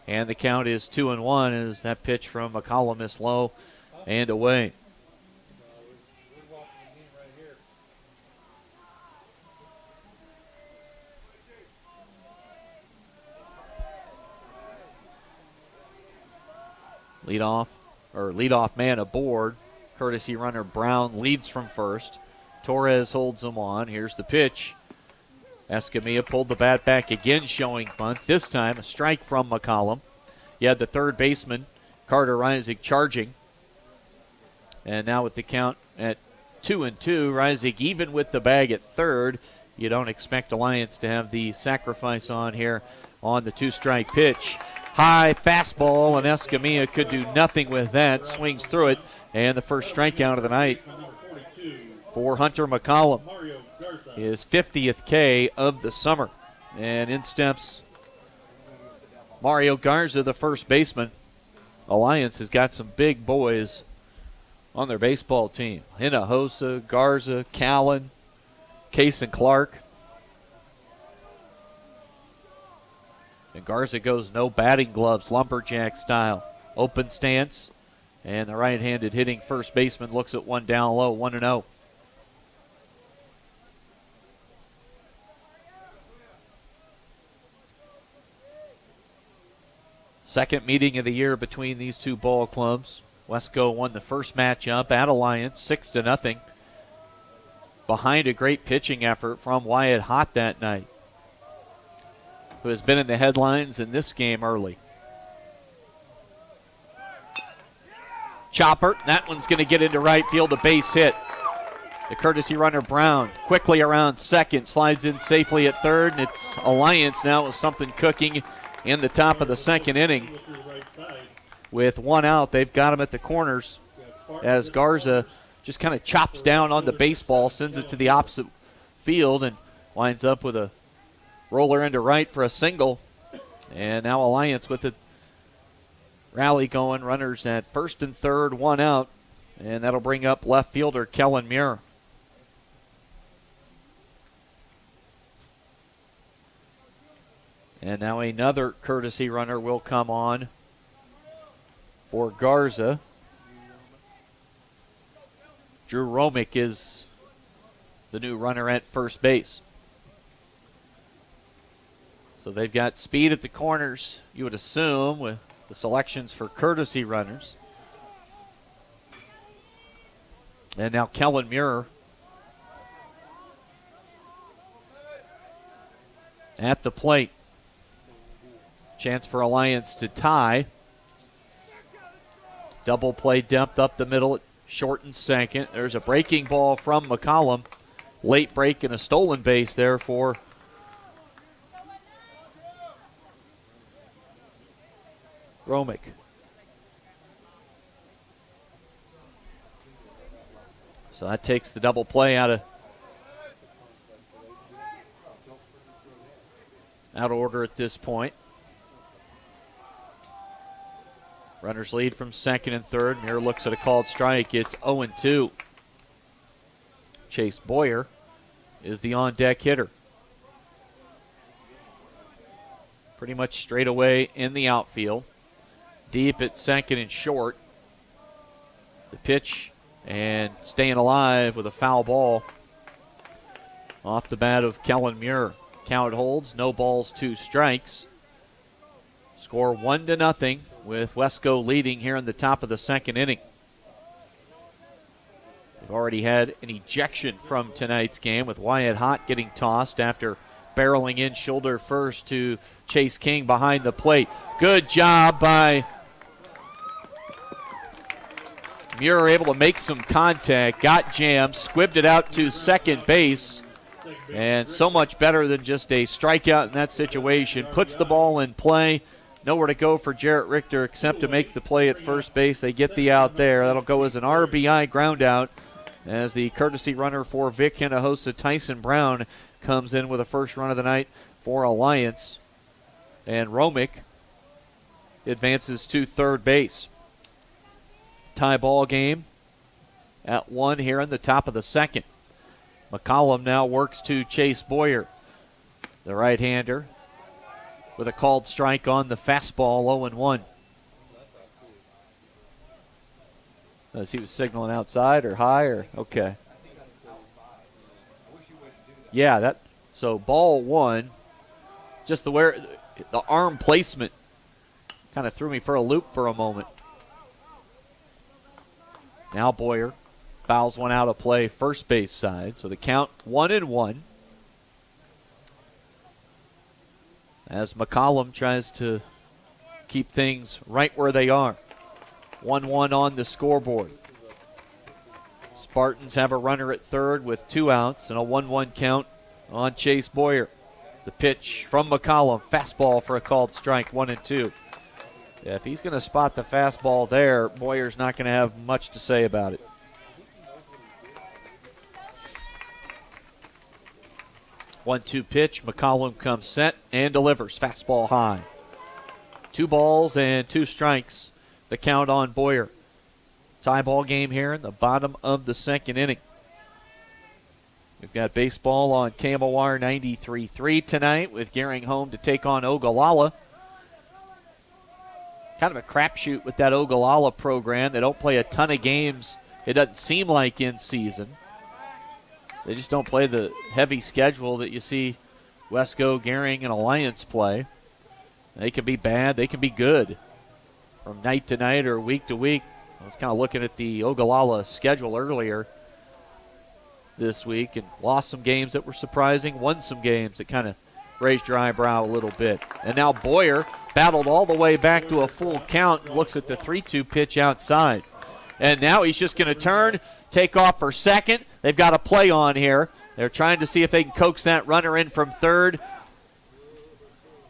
A: and the count is 2-1 as that pitch from McCollum is low and away. Leadoff man aboard. Courtesy runner Brown leads from first. Torres holds him on. Here's the pitch. Escamilla pulled the bat back again, showing bunt. This time a strike from McCollum. You had the third baseman, Carter Reisig, charging. And now with the count at 2-2, Reisig even with the bag at third. You don't expect Alliance to have the sacrifice on here on the two-strike pitch. High fastball, and Escamilla could do nothing with that. Swings through it, and the first strikeout of the night for Hunter McCollum. His 50th K of the summer. And in steps Mario Garza, the first baseman. Alliance has got some big boys on their baseball team. Hinojosa, Garza, Callan, Case and Clark. And Garza goes no batting gloves, lumberjack style. Open stance. And the right-handed hitting first baseman looks at one down low, 1-0. Second meeting of the year between these two ball clubs. Westco won the first matchup at Alliance, 6-0. Behind a great pitching effort from Wyatt Hott that night, who has been in the headlines in this game early. Chopper, that one's going to get into right field, a base hit. The courtesy runner Brown quickly around second, slides in safely at third, and it's Alliance now with something cooking in the top of the second inning. With one out, they've got him at the corners as Garza just kind of chops down on the baseball, sends it to the opposite field, and winds up with a roller into right for a single. And now Alliance with the rally going. Runners at first and third, one out. And that'll bring up left fielder Kellen Muir. And now another courtesy runner will come on for Garza. Drew Romick is the new runner at first base. So they've got speed at the corners, you would assume, with the selections for courtesy runners. And now Kellen Muir at the plate. Chance for Alliance to tie. Double play depth up the middle at short and second. There's a breaking ball from McCollum. Late break and a stolen base there for Romick. So that takes the double play out of order at this point. Runners lead from second and third. Muir looks at a called strike. It's 0-2. Chase Boyer is the on-deck hitter. Pretty much straight away in the outfield. Deep at second and short. The pitch and staying alive with a foul ball off the bat of Kellen Muir. Count holds, no balls, two strikes. Score 1-0 with Westco leading here in the top of the second inning. We've already had an ejection from tonight's game with Wyatt Hott getting tossed after barreling in shoulder first to Chase King behind the plate. Good job by Muir, able to make some contact, got jammed, squibbed it out to second base, and so much better than just a strikeout in that situation. Puts the ball in play. Nowhere to go for Jarrett Richter except to make the play at first base. They get the out there. That'll go as an RBI ground out as the courtesy runner for Vic Hinojosa, Tyson Brown, comes in with a first run of the night for Alliance. And Romick advances to third base. Tie ball game at 1 here in the top of the second. McCollum now works to Chase Boyer, the right-hander, with a called strike on the fastball, 0-1. As he was signaling outside or high or okay. Yeah, so ball 1. Just the arm placement kind of threw me for a loop for a moment. Now Boyer fouls one out of play first base side. So the count 1-1. As McCollum tries to keep things right where they are. 1-1 on the scoreboard. Spartans have a runner at third with 2 outs and a 1-1 count on Chase Boyer. The pitch from McCollum, fastball for a called strike, 1-2. Yeah, if he's going to spot the fastball there, Boyer's not going to have much to say about it. One-two pitch. McCollum comes set and delivers. Fastball high. 2 balls and 2 strikes. The count on Boyer. Tie ball game here in the bottom of the second inning. We've got baseball on KMOR 93.3 tonight with Gering home to take on Ogallala. Kind of a crapshoot with that Ogallala program. They don't play a ton of games, it doesn't seem like, in season. They just don't play the heavy schedule that you see Westco, Gering, and Alliance play. They can be bad, they can be good from night to night or week to week. I was kind of looking at the Ogallala schedule earlier this week and lost some games that were surprising, won some games that kind of raised your eyebrow a little bit. And now Boyer battled all the way back to a full count and looks at the 3-2 pitch outside. And now he's just going to turn, take off for second. They've got a play on here. They're trying to see if they can coax that runner in from third.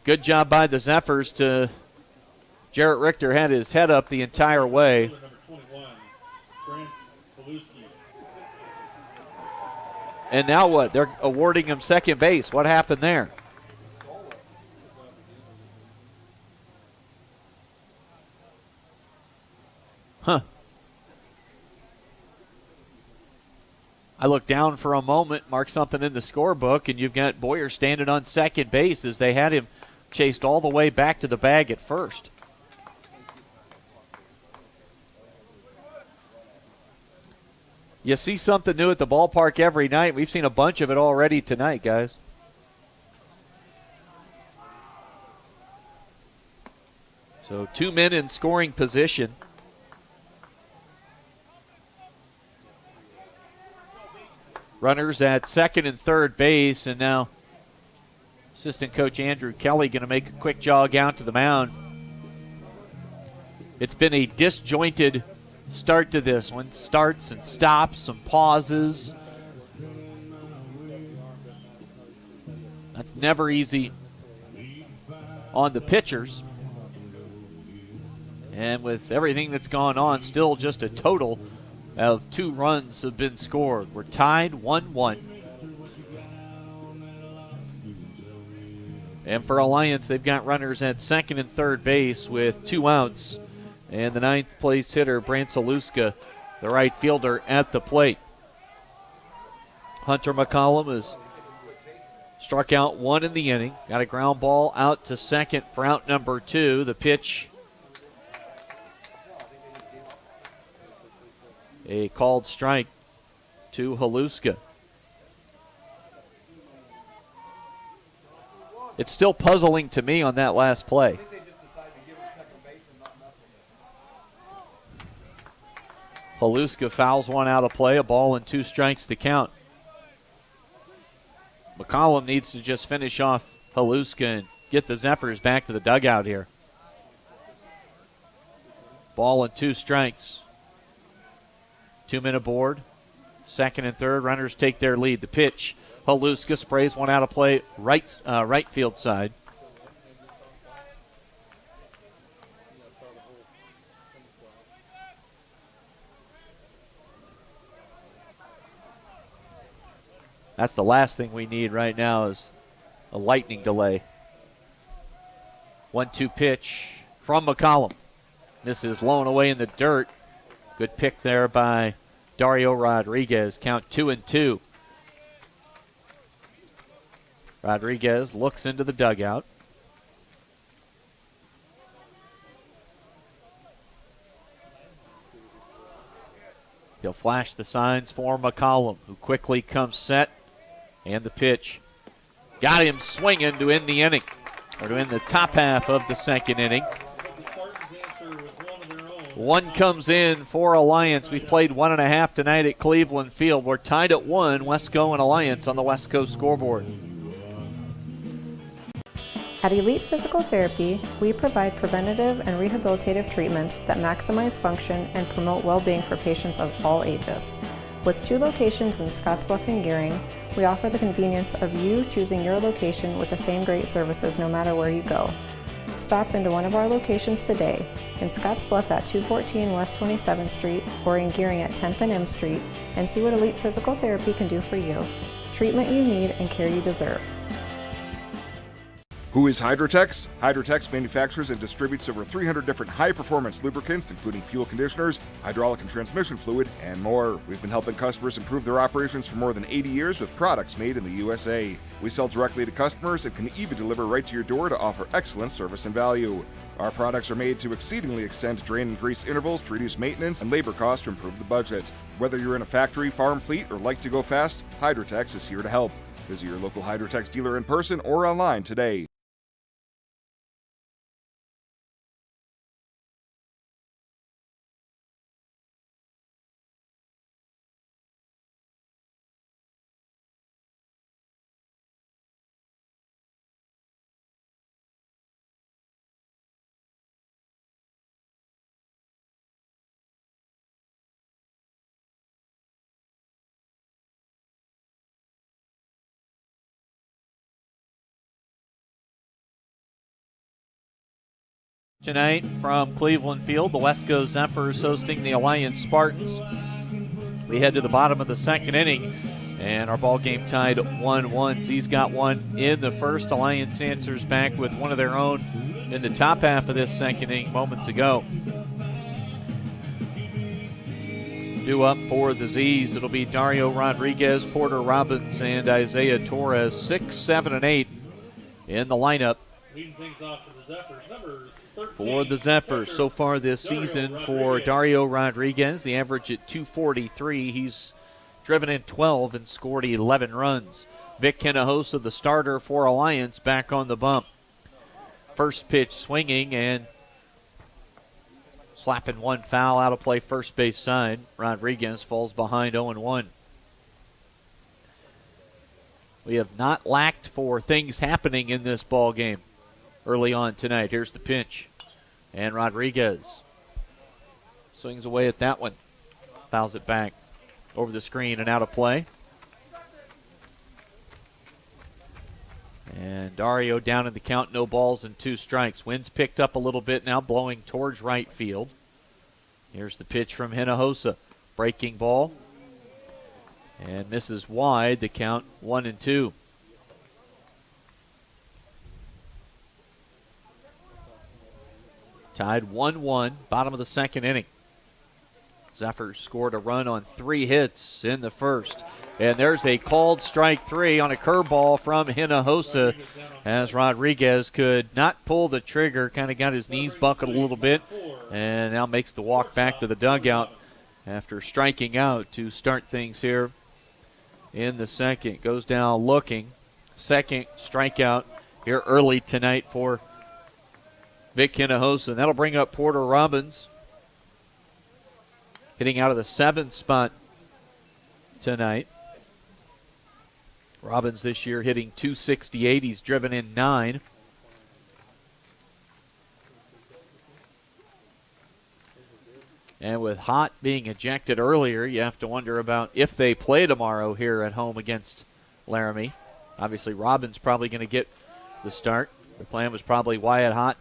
A: Good job by the Zephyrs to Jarrett Richter had his head up the entire way. And now what? They're awarding him second base. What happened there? Huh. I looked down for a moment, marked something in the scorebook, and you've got Boyer standing on second base as they had him chased all the way back to the bag at first. You see something new at the ballpark every night. We've seen a bunch of it already tonight, guys. So 2 men in scoring position. Runners at second and third base, and now assistant coach Andrew Kelly going to make a quick jog out to the mound. It's been a disjointed start to this one. Starts and stops, some pauses. That's never easy on the pitchers. And with everything that's gone on, still just a total of 2 runs have been scored. We're tied 1-1. And for Alliance, they've got runners at second and third base with 2 outs. And the 9th place hitter, Brantsaluska, the right fielder, at the plate. Hunter McCollum has struck out 1 in the inning. Got a ground ball out to second for out number 2. The pitch, a called strike to Haluska. It's still puzzling to me on that last play. Haluska fouls one out of play, a ball and 2 strikes to count. McCollum needs to just finish off Haluska and get the Zephyrs back to the dugout here. Ball and 2 strikes. 2-minute board. Second and third, runners take their lead. The pitch, Haluska sprays one out of play, right field side. That's the last thing we need right now is a lightning delay. 1-2 pitch from McCollum. This is blown away in the dirt. Good pick there by Dario Rodriguez. Count 2-2. Rodriguez looks into the dugout. He'll flash the signs for McCollum, who quickly comes set. And the pitch. Got him swinging to end the inning, or to end the top half of the second inning. One comes in for Alliance. We've played 1.5 tonight at Cleveland Field. We're tied at 1, Westco and Alliance on the Westco scoreboard.
L: At Elite Physical Therapy, we provide preventative and rehabilitative treatments that maximize function and promote well-being for patients of all ages. With 2 locations in Scottsbluff and Gearing, we offer the convenience of you choosing your location with the same great services no matter where you go. Stop into one of our locations today, in Scottsbluff at 214 West 27th Street or in Gearing at 10th and M Street, and see what Elite Physical Therapy can do for you. Treatment you need and care you deserve.
J: Who is Hydrotex? Hydrotex manufactures and distributes over 300 different high-performance lubricants, including fuel conditioners, hydraulic and transmission fluid, and more. We've been helping customers improve their operations for more than 80 years with products made in the USA. We sell directly to customers and can even deliver right to your door to offer excellent service and value. Our products are made to exceedingly extend drain and grease intervals to reduce maintenance and labor costs to improve the budget. Whether you're in a factory, farm fleet, or like to go fast, Hydrotex is here to help. Visit your local Hydrotex dealer in person or online today.
A: Tonight from Cleveland Field, the Westco Zephyrs hosting the Alliance Spartans. We head to the bottom of the second inning, and our ball game tied 1-1. Z's got one in the first. Alliance answers back with one of their own in the top half of this second inning moments ago. Due up for the Z's, it'll be Dario Rodriguez, Porter Robbins, and Isaiah Torres. 6, 7, and 8 in the lineup.
I: Leading things off for the Zephyrs, number 13.
A: For the Zephyrs so far this season, for Dario Rodriguez, the average at 243. He's driven in 12 and scored 11 runs. Vic Hinojosa, the starter for Alliance, back on the bump. First pitch swinging and slapping one foul out of play first base side. Rodriguez falls behind 0-1. We have not lacked for things happening in this ball game early on tonight. Here's the pitch. And Rodriguez swings away at that one. Fouls it back over the screen and out of play. And Dario down in the count, no balls and 2 strikes. Wind's picked up a little bit now, blowing towards right field. Here's the pitch from Hinojosa. Breaking ball. And misses wide, the count 1-2. Tied 1-1, bottom of the second inning. Zephyrs scored a run on 3 hits in the first. And there's a called strike 3 on a curveball from Hinojosa, as Rodriguez could not pull the trigger, kind of got his knees buckled a little bit, and now makes the walk back to the dugout after striking out to start things here in the second. Goes down looking. Second strikeout here early tonight for Vic Hinojosa. That'll bring up Porter Robbins. hitting out of the 7th spot tonight. Robbins this year hitting .268. He's driven in 9. And with Hott being ejected earlier, you have to wonder about if they play tomorrow here at home against Laramie. Obviously, Robbins probably going to get the start. The plan was probably Wyatt Hott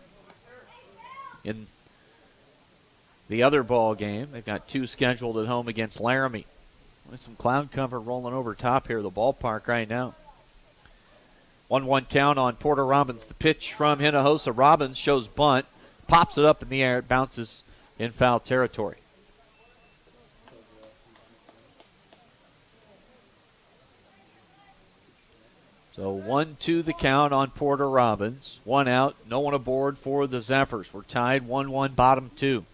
A: in the other ball game. They've got 2 scheduled at home against Laramie. With some cloud cover rolling over top here, the ballpark right now. 1-1 count on Porter Robbins. The pitch from Hinojosa. Robbins shows bunt, pops it up in the air, it bounces in foul territory. So 1-2 the count on Porter Robbins. 1 out, no one aboard for the Zephyrs. We're tied 1-1, bottom 2.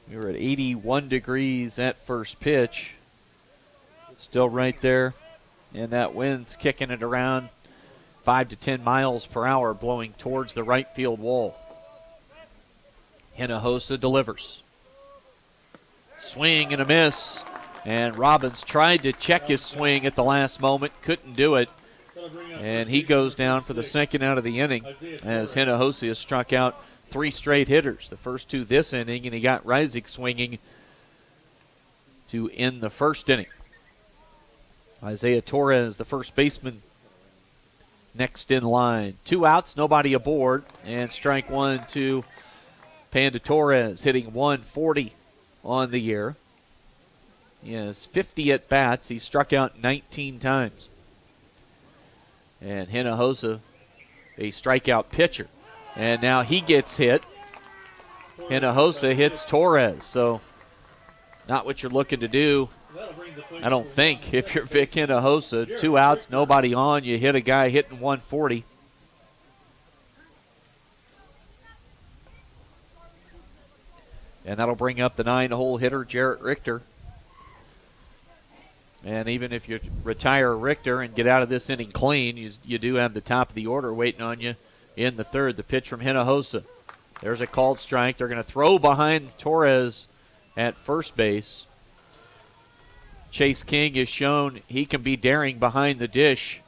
A: We were at 81 degrees at first pitch. Still right there. And that wind's kicking it around 5 to 10 miles per hour, blowing towards the right field wall. Hinojosa delivers. Swing and a miss. And Robbins tried to check his swing at the last moment, couldn't do it. And he goes down for the second out of the inning as Hinojosa has struck out 3 straight hitters. The first 2 this inning, and he got Reisig swinging to end the first inning. Isaiah Torres, the first baseman, next in line. 2 outs, nobody aboard, and strike 1 to Panda Torres, hitting 140 on the year. He has 50 at-bats. He struck out 19 times. And Hinojosa, a strikeout pitcher. And now he gets hit. Hinojosa hits Torres. So not what you're looking to do, I don't think, if you're Vic Hinojosa. 2 outs, nobody on. You hit a guy hitting 140. And that'll bring up the 9-hole hitter, Jarrett Richter. And even if you retire Richter and get out of this inning clean, you do have the top of the order waiting on you in the 3rd. The pitch from Hinojosa. There's a called strike. They're going to throw behind Torres at first base. Chase King has shown he can be daring behind the dish.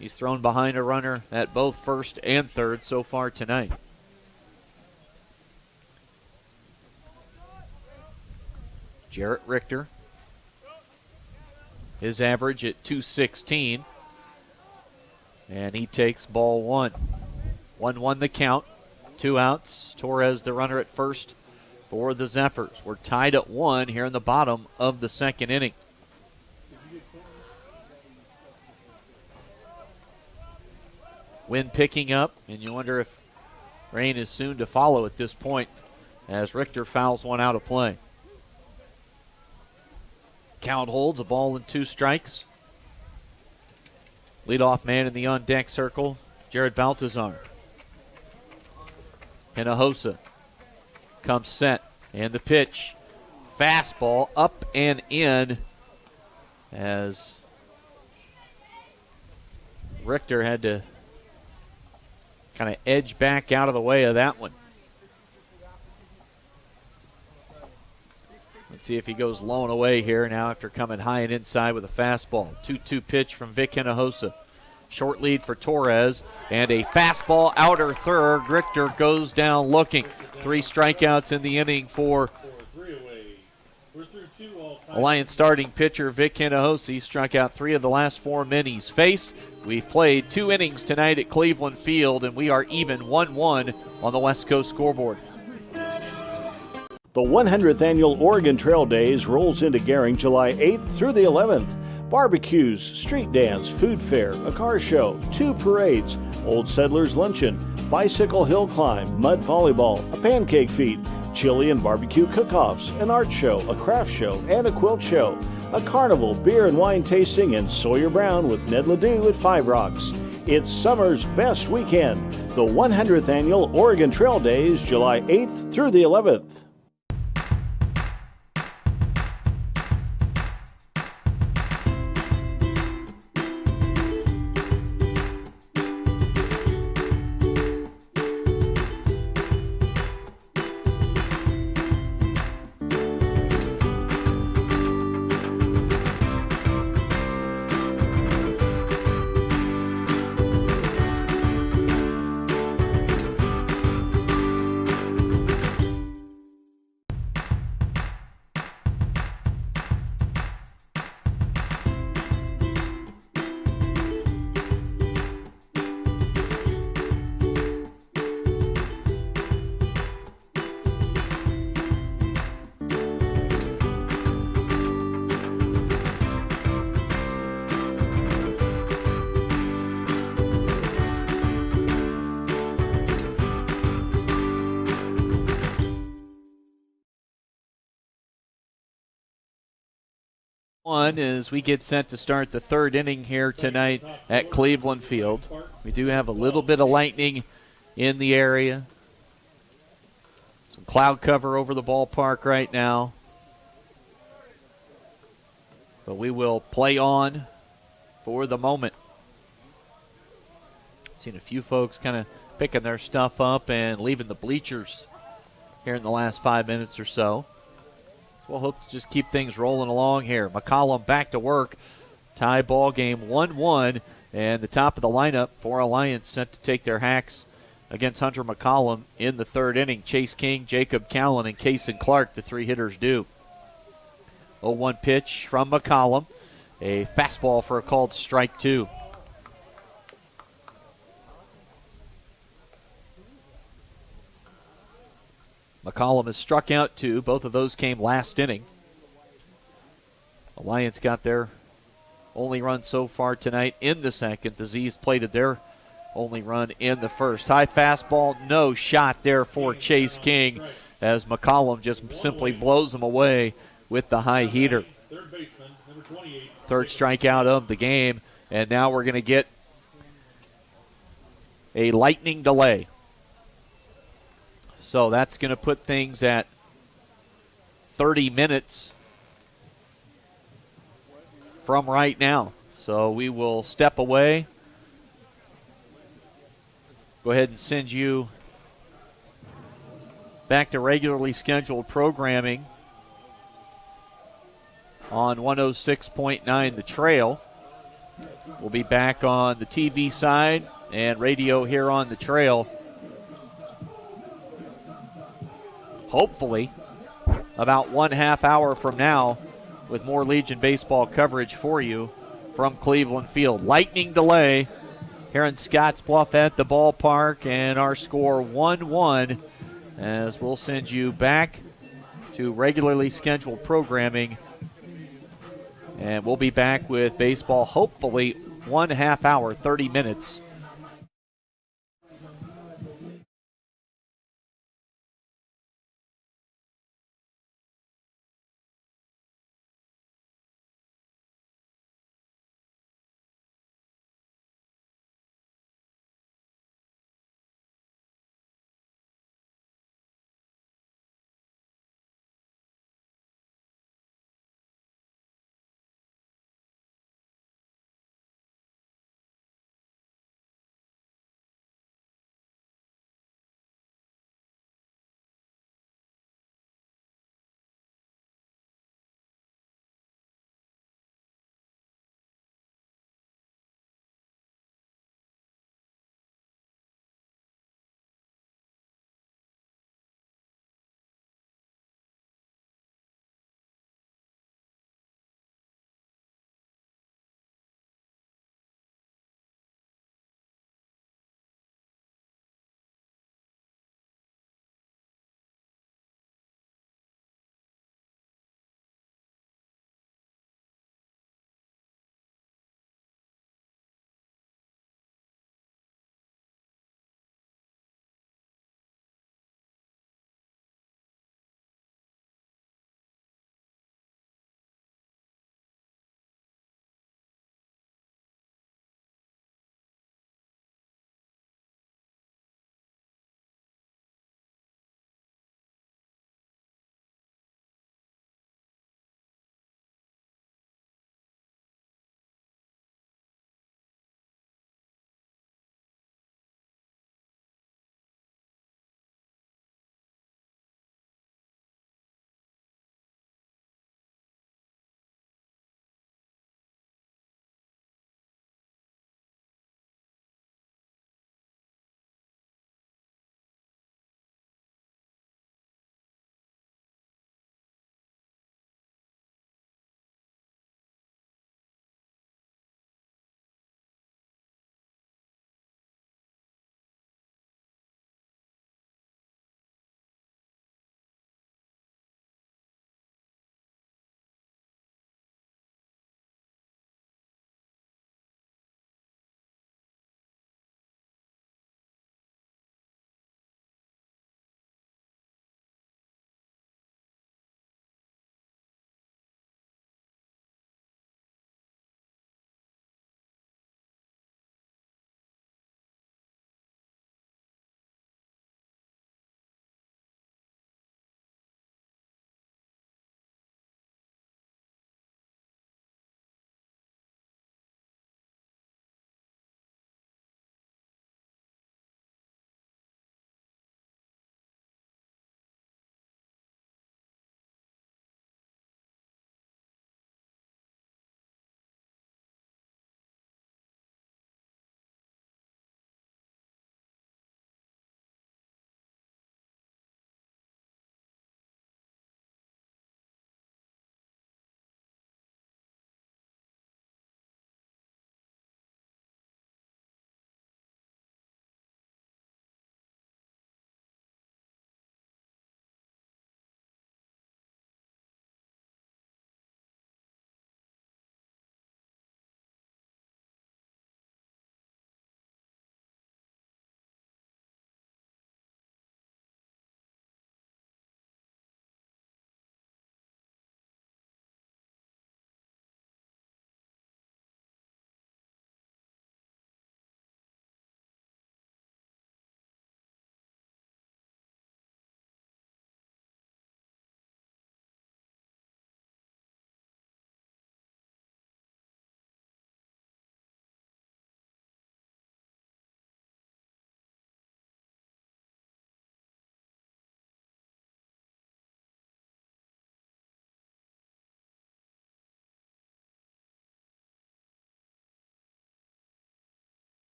A: He's thrown behind a runner at both first and third so far tonight. Jarrett Richter. His average at .216. And he takes ball 1. 1-1 the count. 2 outs. Torres the runner at first for the Zephyrs. We're tied at 1 here in the bottom of the 2nd inning. Wind picking up, and you wonder if rain is soon to follow at this point as Richter fouls 1 out of play. Count holds, a ball and 2 strikes. Leadoff man in the on-deck circle, Jared Baltazar. Hinojosa comes set, and the pitch. Fastball up and in as Richter had to kind of edge back out of the way of that one. Let's see if he goes low and away here now after coming high and inside with a fastball. 2-2 pitch from Vic Hinojosa. Short lead for Torres, and a fastball outer third. Richter goes down looking. 3 strikeouts in the inning for Alliance starting pitcher Vic Hinojosa. He struck out 3 of the last 4 men he's faced. We've played 2 innings tonight at Cleveland Field, and we are even 1-1 on the West Coast scoreboard.
M: The 100th Annual Oregon Trail Days rolls into Gering July 8th through the 11th. Barbecues, street dance, food fair, a car show, 2 parades, Old Settlers Luncheon, bicycle hill climb, mud volleyball, a pancake feed, chili and barbecue cook-offs, an art show, a craft show, and a quilt show, a carnival, beer and wine tasting, and Sawyer Brown with Ned Ledoux at Five Rocks. It's summer's best weekend. The 100th Annual Oregon Trail Days, July 8th through the 11th.
A: One as we get set to start the third inning here tonight at Cleveland Field. We do have a little bit of lightning in the area. Some cloud cover over the ballpark right now. But we will play on for the moment. Seen a few folks kind of picking their stuff up and leaving the bleachers here in the last 5 minutes or so. We'll hope to just keep things rolling along here. McCollum back to work. Tie ball game 1-1. And the top of the lineup for Alliance set to take their hacks against Hunter McCollum in the third inning. Chase King, Jacob Callan, and Kason Clark, the three hitters do. 0-1 pitch from McCollum. A fastball for a called strike two. McCollum has struck out two. Both of those came last inning. Alliance got their only run so far tonight in the second. The Z's plated their only run in the first. High fastball, no shot there for Chase King as McCollum just simply blows him away with the high heater. Third strikeout of the game, and now we're going to get a lightning delay. So that's going to put things at 30 minutes from right now. So we will step away. Go ahead and send you back to regularly scheduled programming on 106.9 The Trail. We'll be back on the TV side and radio here on The Trail. Hopefully, about 1/2 hour from now, with more Legion baseball coverage for you from Cleveland Field. Lightning delay here in Scottsbluff at the ballpark, and our score 1-1 as we'll send you back to regularly scheduled programming. And we'll be back with baseball hopefully 1/2 hour, 30 minutes